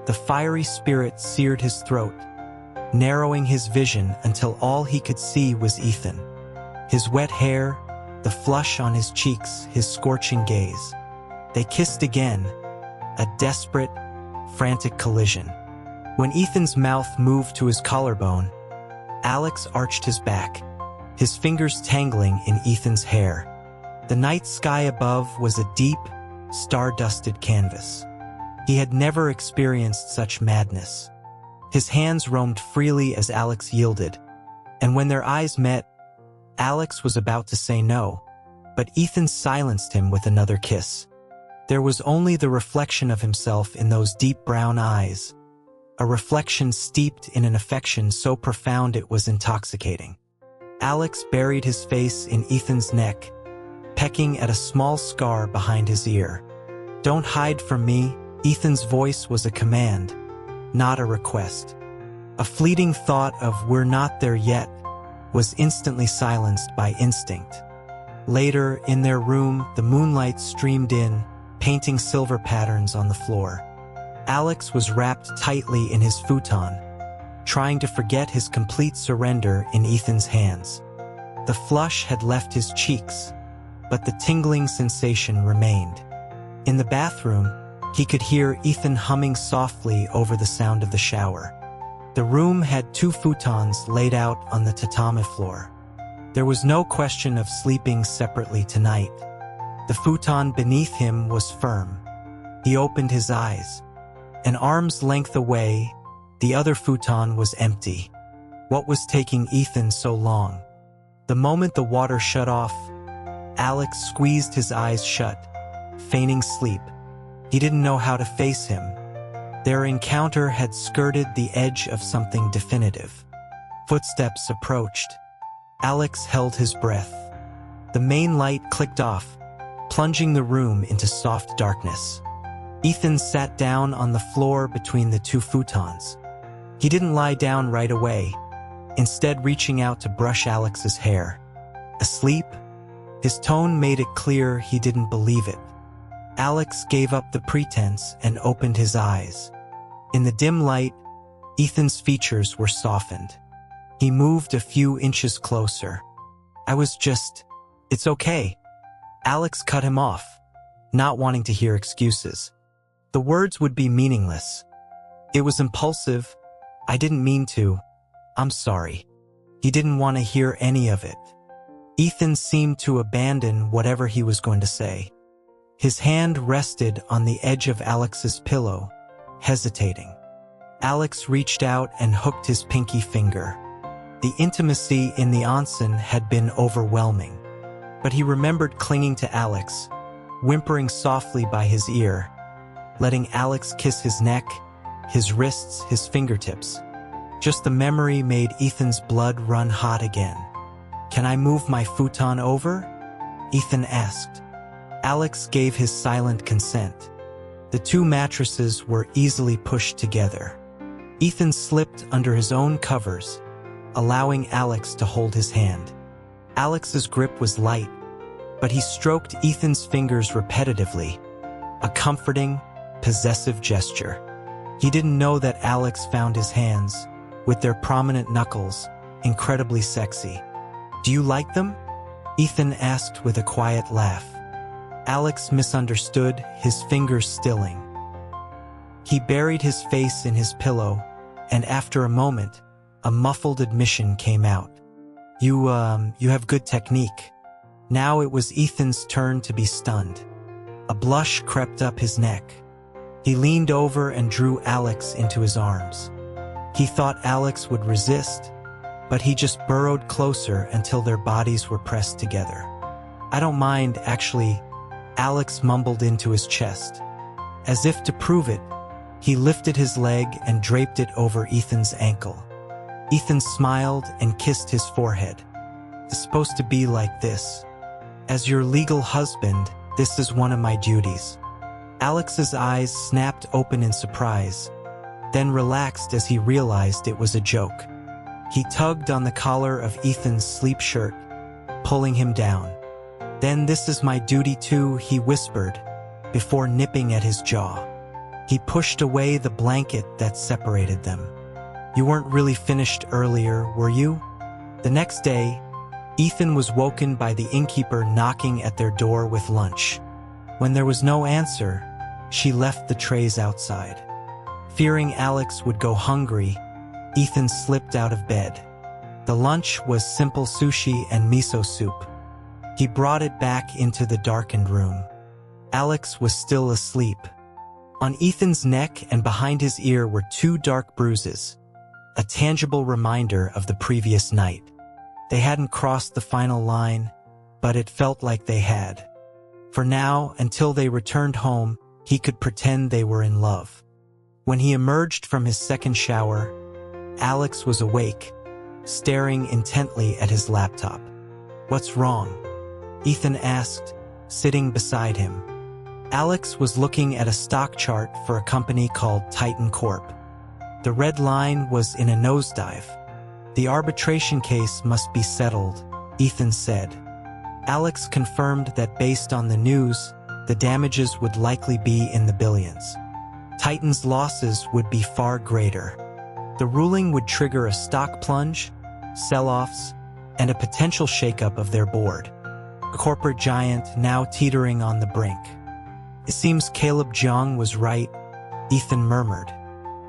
The fiery spirit seared his throat, narrowing his vision until all he could see was Ethan. His wet hair, the flush on his cheeks, his scorching gaze. They kissed again, a desperate, frantic collision. When Ethan's mouth moved to his collarbone, Alex arched his back, his fingers tangling in Ethan's hair. The night sky above was a deep, star-dusted canvas. He had never experienced such madness. His hands roamed freely as Alex yielded, and when their eyes met, Alex was about to say no, but Ethan silenced him with another kiss. There was only the reflection of himself in those deep brown eyes, a reflection steeped in an affection so profound it was intoxicating. Alex buried his face in Ethan's neck, pecking at a small scar behind his ear. "Don't hide from me." Ethan's voice was a command, not a request. A fleeting thought of "we're not there yet" was instantly silenced by instinct. Later, in their room, the moonlight streamed in, painting silver patterns on the floor. Alex was wrapped tightly in his futon, trying to forget his complete surrender in Ethan's hands. The flush had left his cheeks, but the tingling sensation remained. In the bathroom, he could hear Ethan humming softly over the sound of the shower. The room had 2 futons laid out on the tatami floor. There was no question of sleeping separately tonight. The futon beneath him was firm. He opened his eyes. An arm's length away, the other futon was empty. What was taking Ethan so long? The moment the water shut off, Alex squeezed his eyes shut, feigning sleep. He didn't know how to face him. Their encounter had skirted the edge of something definitive. Footsteps approached. Alex held his breath. The main light clicked off, plunging the room into soft darkness. Ethan sat down on the floor between the 2 futons. He didn't lie down right away, instead reaching out to brush Alex's hair. "Asleep?" His tone made it clear he didn't believe it. Alex gave up the pretense and opened his eyes. In the dim light, Ethan's features were softened. He moved a few inches closer. "It's okay." Alex cut him off, not wanting to hear excuses. The words would be meaningless. "It was impulsive. I didn't mean to. I'm sorry." He didn't want to hear any of it. Ethan seemed to abandon whatever he was going to say. His hand rested on the edge of Alex's pillow, hesitating. Alex reached out and hooked his pinky finger. The intimacy in the onsen had been overwhelming, but he remembered clinging to Alex, whimpering softly by his ear, letting Alex kiss his neck, his wrists, his fingertips. Just the memory made Ethan's blood run hot again. "Can I move my futon over?" Ethan asked. Alex gave his silent consent. The 2 mattresses were easily pushed together. Ethan slipped under his own covers, allowing Alex to hold his hand. Alex's grip was light, but he stroked Ethan's fingers repetitively, a comforting, possessive gesture. He didn't know that Alex found his hands, with their prominent knuckles, incredibly sexy. "Do you like them?" Ethan asked with a quiet laugh. Alex misunderstood, his fingers stilling. He buried his face in his pillow, and after a moment, a muffled admission came out. You have good technique." Now it was Ethan's turn to be stunned. A blush crept up his neck. He leaned over and drew Alex into his arms. He thought Alex would resist, but he just burrowed closer until their bodies were pressed together. "I don't mind, actually," Alex mumbled into his chest. As if to prove it, he lifted his leg and draped it over Ethan's ankle. Ethan smiled and kissed his forehead. "It's supposed to be like this. As your legal husband, this is one of my duties." Alex's eyes snapped open in surprise, then relaxed as he realized it was a joke. He tugged on the collar of Ethan's sleep shirt, pulling him down. "Then this is my duty too," he whispered, before nipping at his jaw. He pushed away the blanket that separated them. "You weren't really finished earlier, were you?" The next day, Ethan was woken by the innkeeper knocking at their door with lunch. When there was no answer, she left the trays outside. Fearing Alex would go hungry, Ethan slipped out of bed. The lunch was simple sushi and miso soup. He brought it back into the darkened room. Alex was still asleep. On Ethan's neck and behind his ear were 2 dark bruises, a tangible reminder of the previous night. They hadn't crossed the final line, but it felt like they had. For now, until they returned home, he could pretend they were in love. When he emerged from his second shower, Alex was awake, staring intently at his laptop. "What's wrong?" Ethan asked, sitting beside him. Alex was looking at a stock chart for a company called Titan Corp. The red line was in a nosedive. "The arbitration case must be settled," Ethan said. Alex confirmed that based on the news, the damages would likely be in the billions. Titan's losses would be far greater. The ruling would trigger a stock plunge, sell-offs, and a potential shakeup of their board. A corporate giant now teetering on the brink. "It seems Caleb Jung was right," Ethan murmured.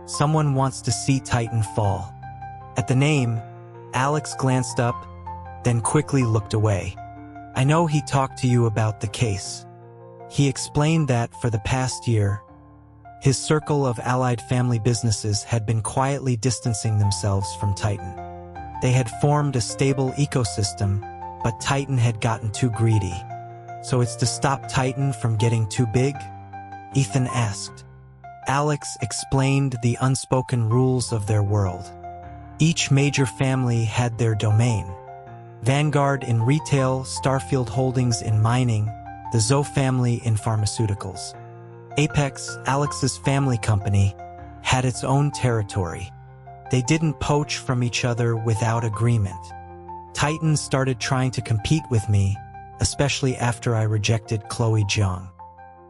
"Someone wants to see Titan fall." At the name, Alex glanced up, then quickly looked away. "I know he talked to you about the case." He explained that for the past year, his circle of allied family businesses had been quietly distancing themselves from Titan. They had formed a stable ecosystem, but Titan had gotten too greedy. "So it's to stop Titan from getting too big?" Ethan asked. Alex explained the unspoken rules of their world. Each major family had their domain. Vanguard in retail, Starfield Holdings in mining, the Zoe family in pharmaceuticals. Apex, Alex's family company, had its own territory. They didn't poach from each other without agreement. Titan started trying to compete with me, especially after I rejected Chloe Jiang.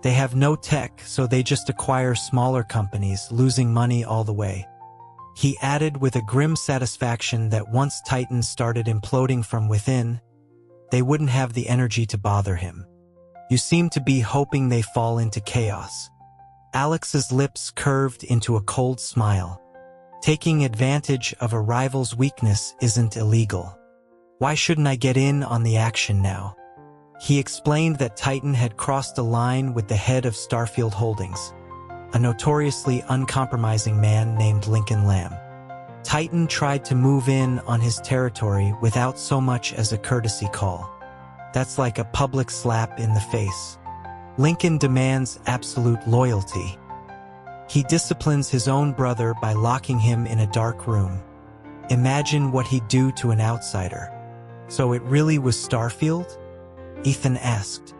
They have no tech, so they just acquire smaller companies, losing money all the way. He added with a grim satisfaction that once Titan started imploding from within, they wouldn't have the energy to bother him. "You seem to be hoping they fall into chaos." Alex's lips curved into a cold smile. "Taking advantage of a rival's weakness isn't illegal. Why shouldn't I get in on the action now?" He explained that Titan had crossed a line with the head of Starfield Holdings, a notoriously uncompromising man named Lincoln Lamb. Titan tried to move in on his territory without so much as a courtesy call. That's like a public slap in the face. Lincoln demands absolute loyalty. He disciplines his own brother by locking him in a dark room. Imagine what he'd do to an outsider. "So it really was Starfield?" Ethan asked.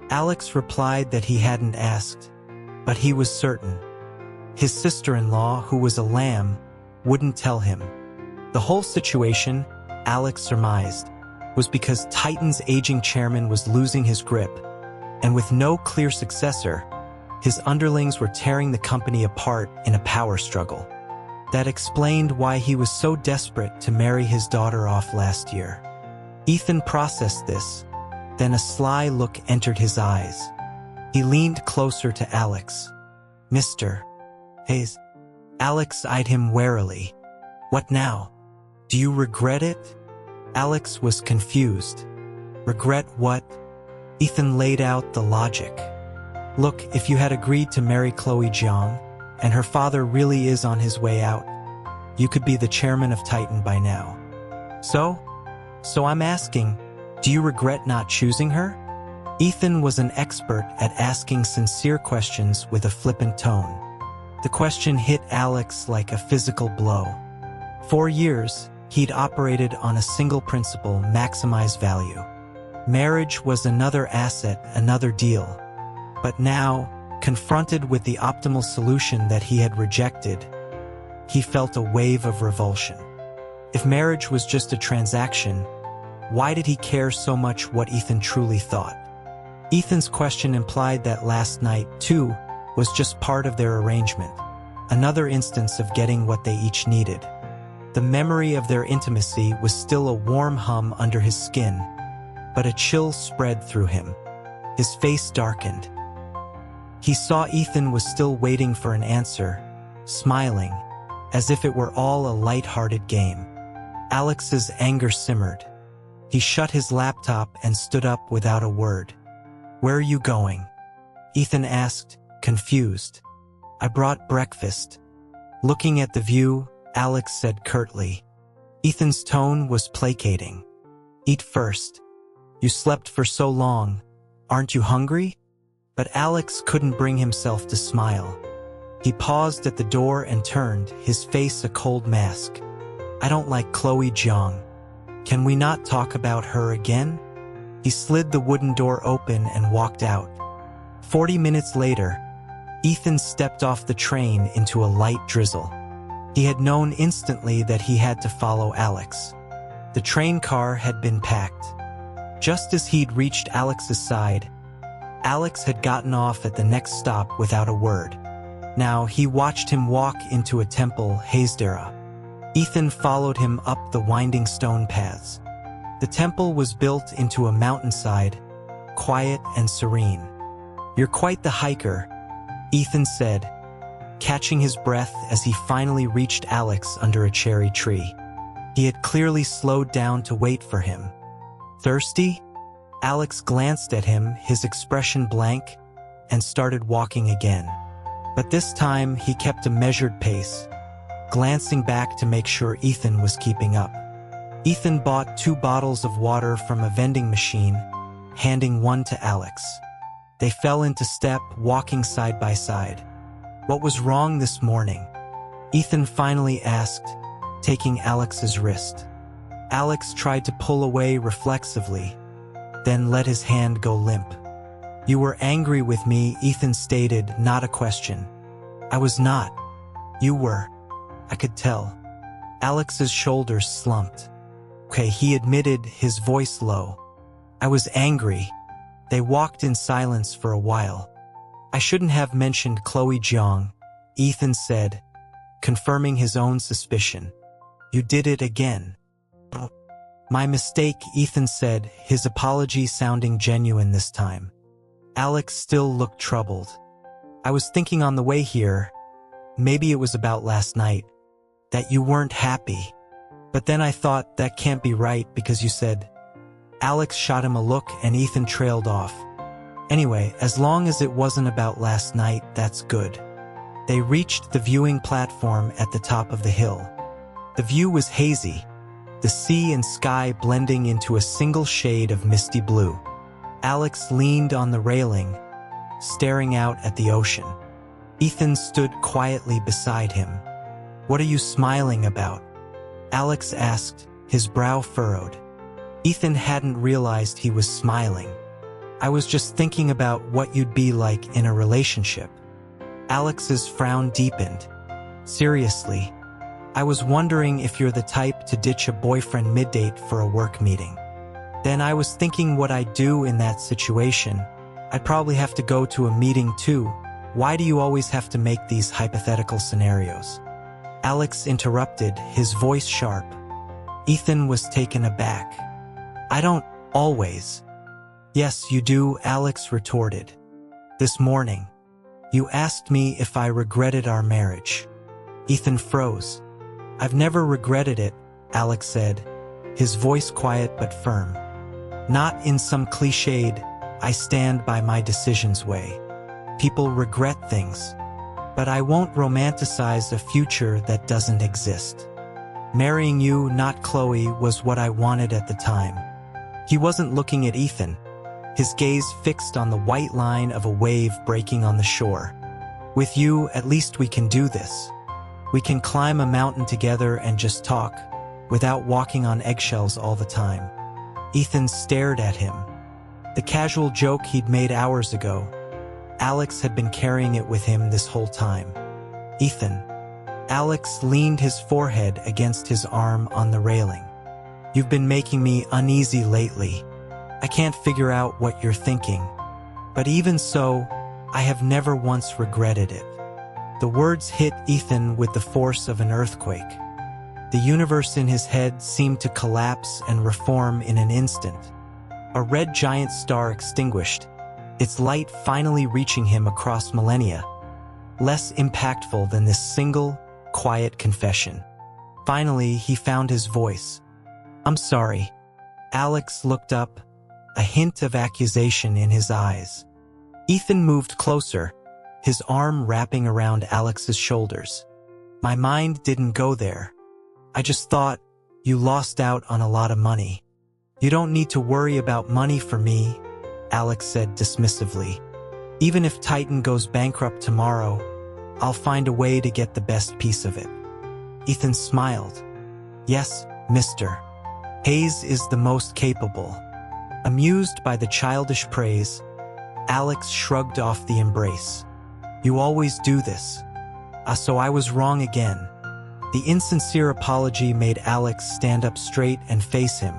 Alex replied that he hadn't asked, but he was certain. His sister-in-law, who was a lamb, wouldn't tell him. The whole situation, Alex surmised, was because Titan's aging chairman was losing his grip, and with no clear successor, his underlings were tearing the company apart in a power struggle. That explained why he was so desperate to marry his daughter off last year. Ethan processed this, then a sly look entered his eyes. He leaned closer to Alex. "Mr. Hayes." Alex eyed him warily. "What now? Do you regret it?" Alex was confused. "Regret what?" Ethan laid out the logic. "Look, if you had agreed to marry Chloe Jiang, and her father really is on his way out, you could be the chairman of Titan by now. So I'm asking, do you regret not choosing her?" Ethan was an expert at asking sincere questions with a flippant tone. The question hit Alex like a physical blow. For years, he'd operated on a single principle: maximize value. Marriage was another asset, another deal. But now, confronted with the optimal solution that he had rejected, he felt a wave of revulsion. If marriage was just a transaction, why did he care so much what Ethan truly thought? Ethan's question implied that last night, too, was just part of their arrangement, another instance of getting what they each needed. The memory of their intimacy was still a warm hum under his skin, but a chill spread through him. His face darkened. He saw Ethan was still waiting for an answer, smiling, as if it were all a light-hearted game. Alex's anger simmered. He shut his laptop and stood up without a word. "Where are you going?" Ethan asked, confused. "I brought breakfast." Looking at the view, Alex said curtly. Ethan's tone was placating. "Eat first. You slept for so long. Aren't you hungry?" But Alex couldn't bring himself to smile. He paused at the door and turned, his face a cold mask. "I don't like Chloe Jiang. Can we not talk about her again?" He slid the wooden door open and walked out. 40 minutes later, Ethan stepped off the train into a light drizzle. He had known instantly that he had to follow Alex. The train car had been packed. Just as he'd reached Alex's side, Alex had gotten off at the next stop without a word. Now he watched him walk into a temple, Hazdera. Ethan followed him up the winding stone paths. The temple was built into a mountainside, quiet and serene. "You're quite the hiker," Ethan said, catching his breath as he finally reached Alex under a cherry tree. He had clearly slowed down to wait for him. "Thirsty?" Alex glanced at him, his expression blank, and started walking again. But this time he kept a measured pace, glancing back to make sure Ethan was keeping up. Ethan bought 2 bottles of water from a vending machine, handing one to Alex. They fell into step, walking side by side. "What was wrong this morning?" Ethan finally asked, taking Alex's wrist. Alex tried to pull away reflexively, then let his hand go limp. "You were angry with me," Ethan stated, not a question. "I was not. You were. I could tell." Alex's shoulders slumped. "Okay," he admitted, his voice low. "I was angry." They walked in silence for a while. "I shouldn't have mentioned Chloe Jiang," Ethan said, confirming his own suspicion. "You did it again." "My mistake," Ethan said, his apology sounding genuine this time. Alex still looked troubled. "I was thinking on the way here, maybe it was about last night, that you weren't happy. But then I thought that can't be right because you said..." Alex shot him a look and Ethan trailed off. "Anyway, as long as it wasn't about last night, that's good." They reached the viewing platform at the top of the hill. The view was hazy, the sea and sky blending into a single shade of misty blue. Alex leaned on the railing, staring out at the ocean. Ethan stood quietly beside him. "What are you smiling about?" Alex asked, his brow furrowed. Ethan hadn't realized he was smiling. "I was just thinking about what you'd be like in a relationship." Alex's frown deepened. "Seriously, I was wondering if you're the type to ditch a boyfriend mid-date for a work meeting. Then I was thinking what I'd do in that situation. I'd probably have to go to a meeting too. Why do you always have to make these hypothetical scenarios? Alex interrupted, his voice sharp. Ethan was taken aback. I don't always. Yes, you do, Alex retorted. This morning, you asked me if I regretted our marriage. Ethan froze. I've never regretted it, Alex said, his voice quiet but firm. Not in some cliched, I stand by my decisions way. People regret things, but I won't romanticize a future that doesn't exist. Marrying you, not Chloe, was what I wanted at the time. He wasn't looking at Ethan, his gaze fixed on the white line of a wave breaking on the shore. With you, at least we can do this. We can climb a mountain together and just talk, without walking on eggshells all the time. Ethan stared at him. The casual joke he'd made hours ago. Alex had been carrying it with him this whole time. Ethan. Alex leaned his forehead against his arm on the railing. You've been making me uneasy lately. I can't figure out what you're thinking. But even so, I have never once regretted it. The words hit Ethan with the force of an earthquake. The universe in his head seemed to collapse and reform in an instant. A red giant star extinguished, its light finally reaching him across millennia. Less impactful than this single, quiet confession. Finally, he found his voice. I'm sorry. Alex looked up, a hint of accusation in his eyes. Ethan moved closer, his arm wrapping around Alex's shoulders. My mind didn't go there. I just thought, you lost out on a lot of money. You don't need to worry about money for me, Alex said dismissively. Even if Titan goes bankrupt tomorrow, I'll find a way to get the best piece of it. Ethan smiled. Yes, mister. Hayes is the most capable. Amused by the childish praise, Alex shrugged off the embrace. You always do this. So I was wrong again. The insincere apology made Alex stand up straight and face him,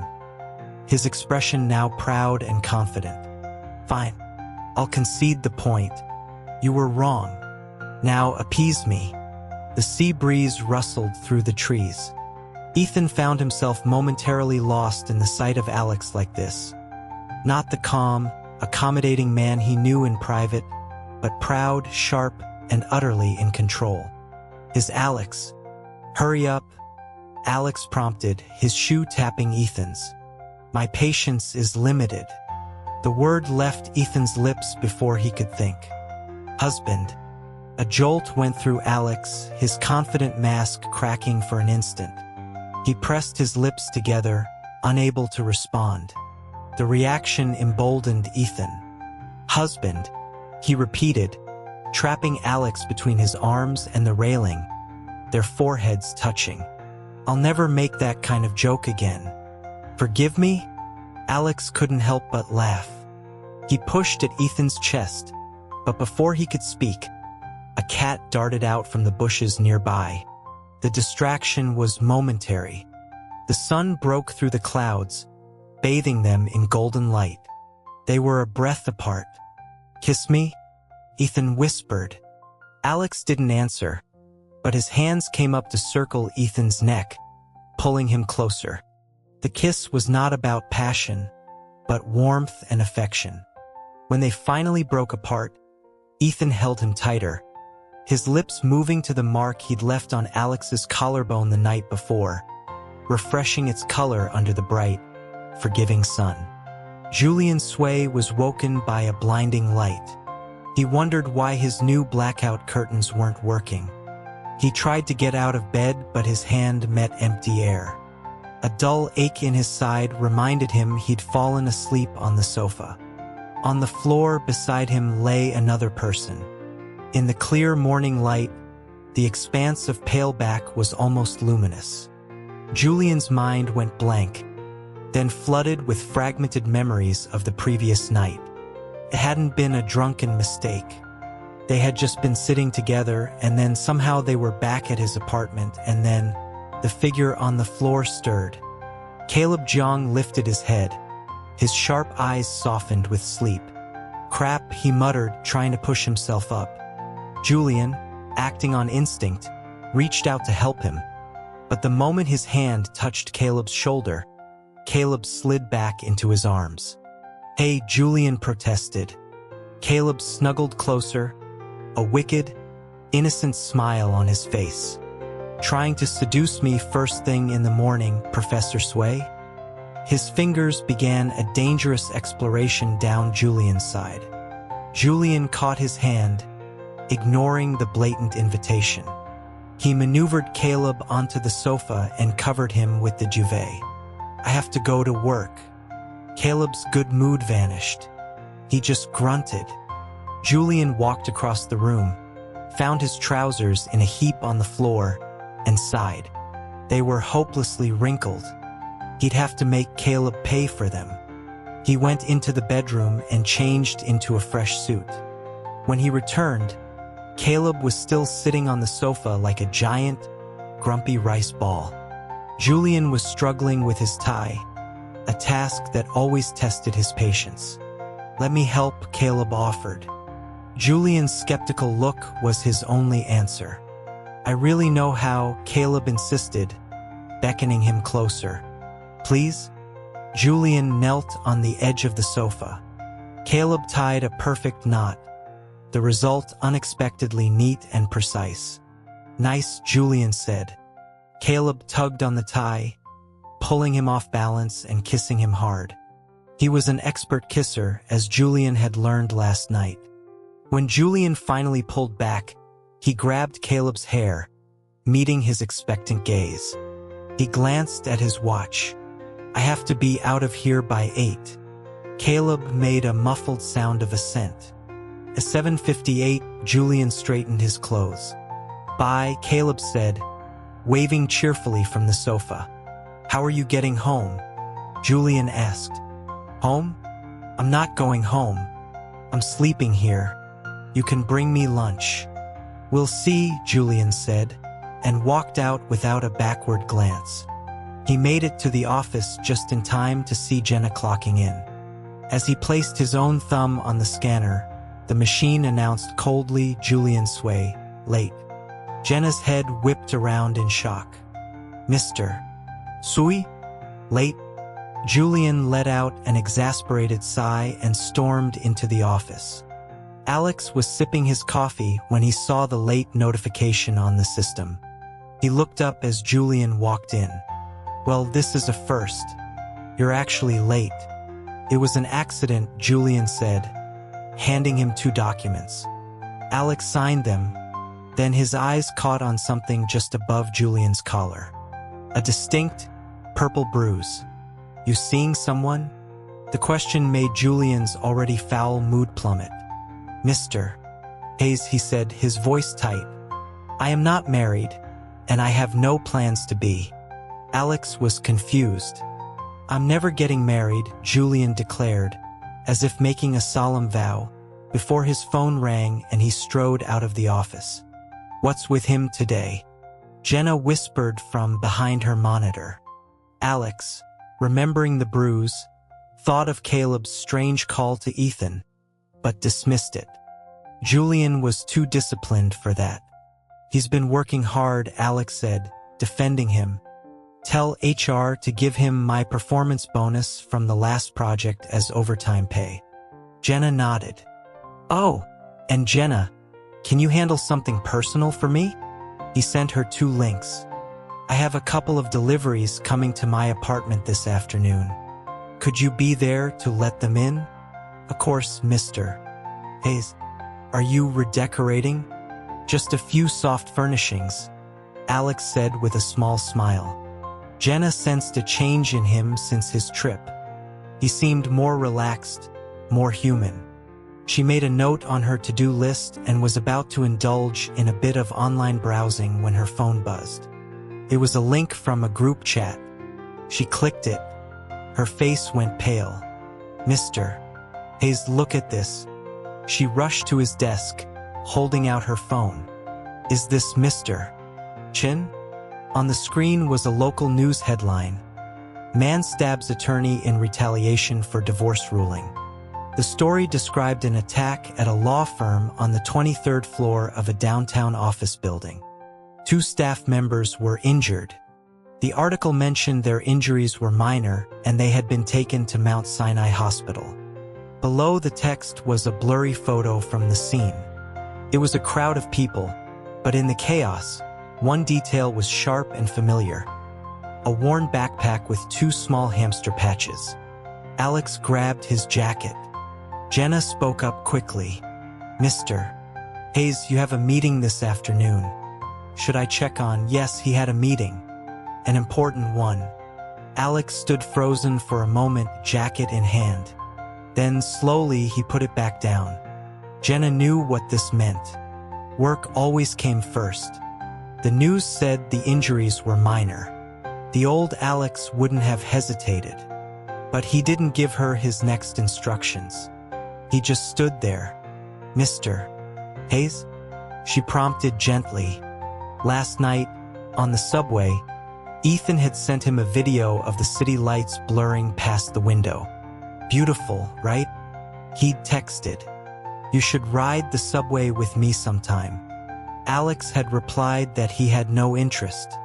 his expression now proud and confident. Fine. I'll concede the point. You were wrong. Now appease me. The sea breeze rustled through the trees. Ethan found himself momentarily lost in the sight of Alex like this. Not the calm, accommodating man he knew in private, but proud, sharp, and utterly in control. His Alex. Hurry up, Alex prompted, his shoe tapping Ethan's. My patience is limited. The word left Ethan's lips before he could think. Husband. A jolt went through Alex, his confident mask cracking for an instant. He pressed his lips together, unable to respond. The reaction emboldened Ethan. Husband, he repeated, trapping Alex between his arms and the railing, their foreheads touching. I'll never make that kind of joke again. Forgive me? Alex couldn't help but laugh. He pushed at Ethan's chest, but before he could speak, a cat darted out from the bushes nearby. The distraction was momentary. The sun broke through the clouds, bathing them in golden light. They were a breath apart. Kiss me? Ethan whispered. Alex didn't answer, but his hands came up to circle Ethan's neck, pulling him closer. The kiss was not about passion, but warmth and affection. When they finally broke apart, Ethan held him tighter, his lips moving to the mark he'd left on Alex's collarbone the night before, refreshing its color under the bright, forgiving sun. Julian's sway was woken by a blinding light. He wondered why his new blackout curtains weren't working. He tried to get out of bed, but his hand met empty air. A dull ache in his side reminded him he'd fallen asleep on the sofa. On the floor beside him lay another person. In the clear morning light, the expanse of pale back was almost luminous. Julian's mind went blank, then flooded with fragmented memories of the previous night. It hadn't been a drunken mistake. They had just been sitting together, and then somehow they were back at his apartment, and then the figure on the floor stirred. Caleb Jong lifted his head. His sharp eyes softened with sleep. "Crap," he muttered, trying to push himself up. Julian, acting on instinct, reached out to help him. But the moment his hand touched Caleb's shoulder, Caleb slid back into his arms. "Hey," Julian protested. Caleb snuggled closer, a wicked, innocent smile on his face. "Trying to seduce me first thing in the morning, Professor Sway?" His fingers began a dangerous exploration down Julian's side. Julian caught his hand, ignoring the blatant invitation. He maneuvered Caleb onto the sofa and covered him with the duvet. "I have to go to work." Caleb's good mood vanished. He just grunted. Julian walked across the room, found his trousers in a heap on the floor, and sighed. They were hopelessly wrinkled. He'd have to make Caleb pay for them. He went into the bedroom and changed into a fresh suit. When he returned, Caleb was still sitting on the sofa like a giant, grumpy rice ball. Julian was struggling with his tie, a task that always tested his patience. "Let me help," Caleb offered. Julian's skeptical look was his only answer. "I really know how," Caleb insisted, beckoning him closer. "Please?" Julian knelt on the edge of the sofa. Caleb tied a perfect knot, the result unexpectedly neat and precise. "Nice," Julian said. Caleb tugged on the tie, pulling him off balance and kissing him hard. He was an expert kisser, as Julian had learned last night. When Julian finally pulled back, he grabbed Caleb's hair, meeting his expectant gaze. He glanced at his watch. "I have to be out of here by 8. Caleb made a muffled sound of assent. At 7:58, Julian straightened his clothes. "Bye," Caleb said, waving cheerfully from the sofa. "How are you getting home?" Julian asked. "Home? I'm not going home. I'm sleeping here. You can bring me lunch." "We'll see," Julian said, and walked out without a backward glance. He made it to the office just in time to see Jenna clocking in. As he placed his own thumb on the scanner, the machine announced coldly, "Julian Sway, late." Jenna's head whipped around in shock. "Mr. Sui? Late?" Julian let out an exasperated sigh and stormed into the office. Alex was sipping his coffee when he saw the late notification on the system. He looked up as Julian walked in. "Well, this is a first. You're actually late." "It was an accident," Julian said, handing him 2 documents. Alex signed them, then his eyes caught on something just above Julian's collar. A distinct, purple bruise. "You seeing someone?" The question made Julian's already foul mood plummet. "Mr. Hayes," he said, his voice tight. "I am not married, and I have no plans to be." Alex was confused. "I'm never getting married," Julian declared, as if making a solemn vow, before his phone rang and he strode out of the office. "What's with him today?" Jenna whispered from behind her monitor. Alex, remembering the bruise, thought of Caleb's strange call to Ethan, but dismissed it. Julian was too disciplined for that. "He's been working hard," Alex said, defending him. "Tell HR to give him my performance bonus from the last project as overtime pay." Jenna nodded. "Oh, and Jenna, can you handle something personal for me?" He sent her 2 links. "I have a couple of deliveries coming to my apartment this afternoon. Could you be there to let them in?" "Of course, Mr. Hayes." "Are you redecorating?" "Just a few soft furnishings," Alex said with a small smile. Jenna sensed a change in him since his trip. He seemed more relaxed, more human. She made a note on her to-do list and was about to indulge in a bit of online browsing when her phone buzzed. It was a link from a group chat. She clicked it. Her face went pale. "Mr. Hayes, look at this." She rushed to his desk, holding out her phone. "Is this Mr. Chin?" On the screen was a local news headline: "Man stabs attorney in retaliation for divorce ruling." The story described an attack at a law firm on the 23rd floor of a downtown office building. 2 staff members were injured. The article mentioned their injuries were minor and they had been taken to Mount Sinai Hospital. Below the text was a blurry photo from the scene. It was a crowd of people, but in the chaos, one detail was sharp and familiar: a worn backpack with 2 small hamster patches. Alex grabbed his jacket. Jenna spoke up quickly. "Mr. Hayes, you have a meeting this afternoon. Should I check on?" "Yes, he had a meeting. An important one." Alex stood frozen for a moment, jacket in hand. Then slowly he put it back down. Jenna knew what this meant. Work always came first. The news said the injuries were minor. The old Alex wouldn't have hesitated. But he didn't give her his next instructions. He just stood there. "Mr. Hayes?" she prompted gently. Last night, on the subway, Ethan had sent him a video of the city lights blurring past the window. "Beautiful, right?" He'd texted. "You should ride the subway with me sometime." Alex had replied that he had no interest.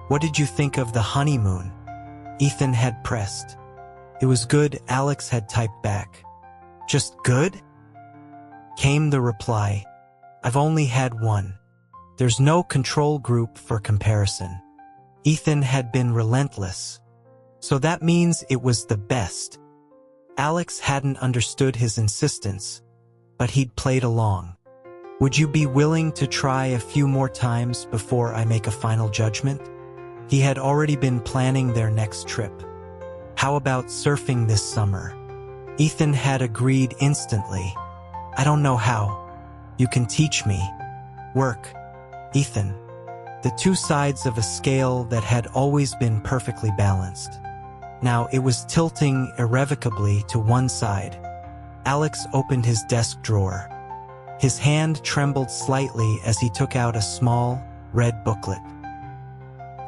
"What did you think of the honeymoon?" Ethan had pressed. "It was good," Alex had typed back. "Just good?" Came the reply. "I've only had one. There's no control group for comparison." Ethan had been relentless. So that means it was the best. Alex hadn't understood his insistence, but he'd played along. "Would you be willing to try a few more times before I make a final judgment?" He had already been planning their next trip. "How about surfing this summer?" Ethan had agreed instantly. "I don't know how. You can teach me." "Work." Ethan. The 2 sides of a scale that had always been perfectly balanced. Now it was tilting irrevocably to one side. Alex opened his desk drawer. His hand trembled slightly as he took out a small, red booklet.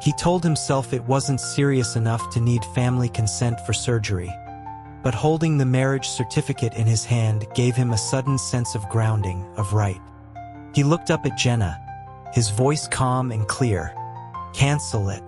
He told himself it wasn't serious enough to need family consent for surgery. But holding the marriage certificate in his hand gave him a sudden sense of grounding, of right. He looked up at Jenna, his voice calm and clear. "Cancel it."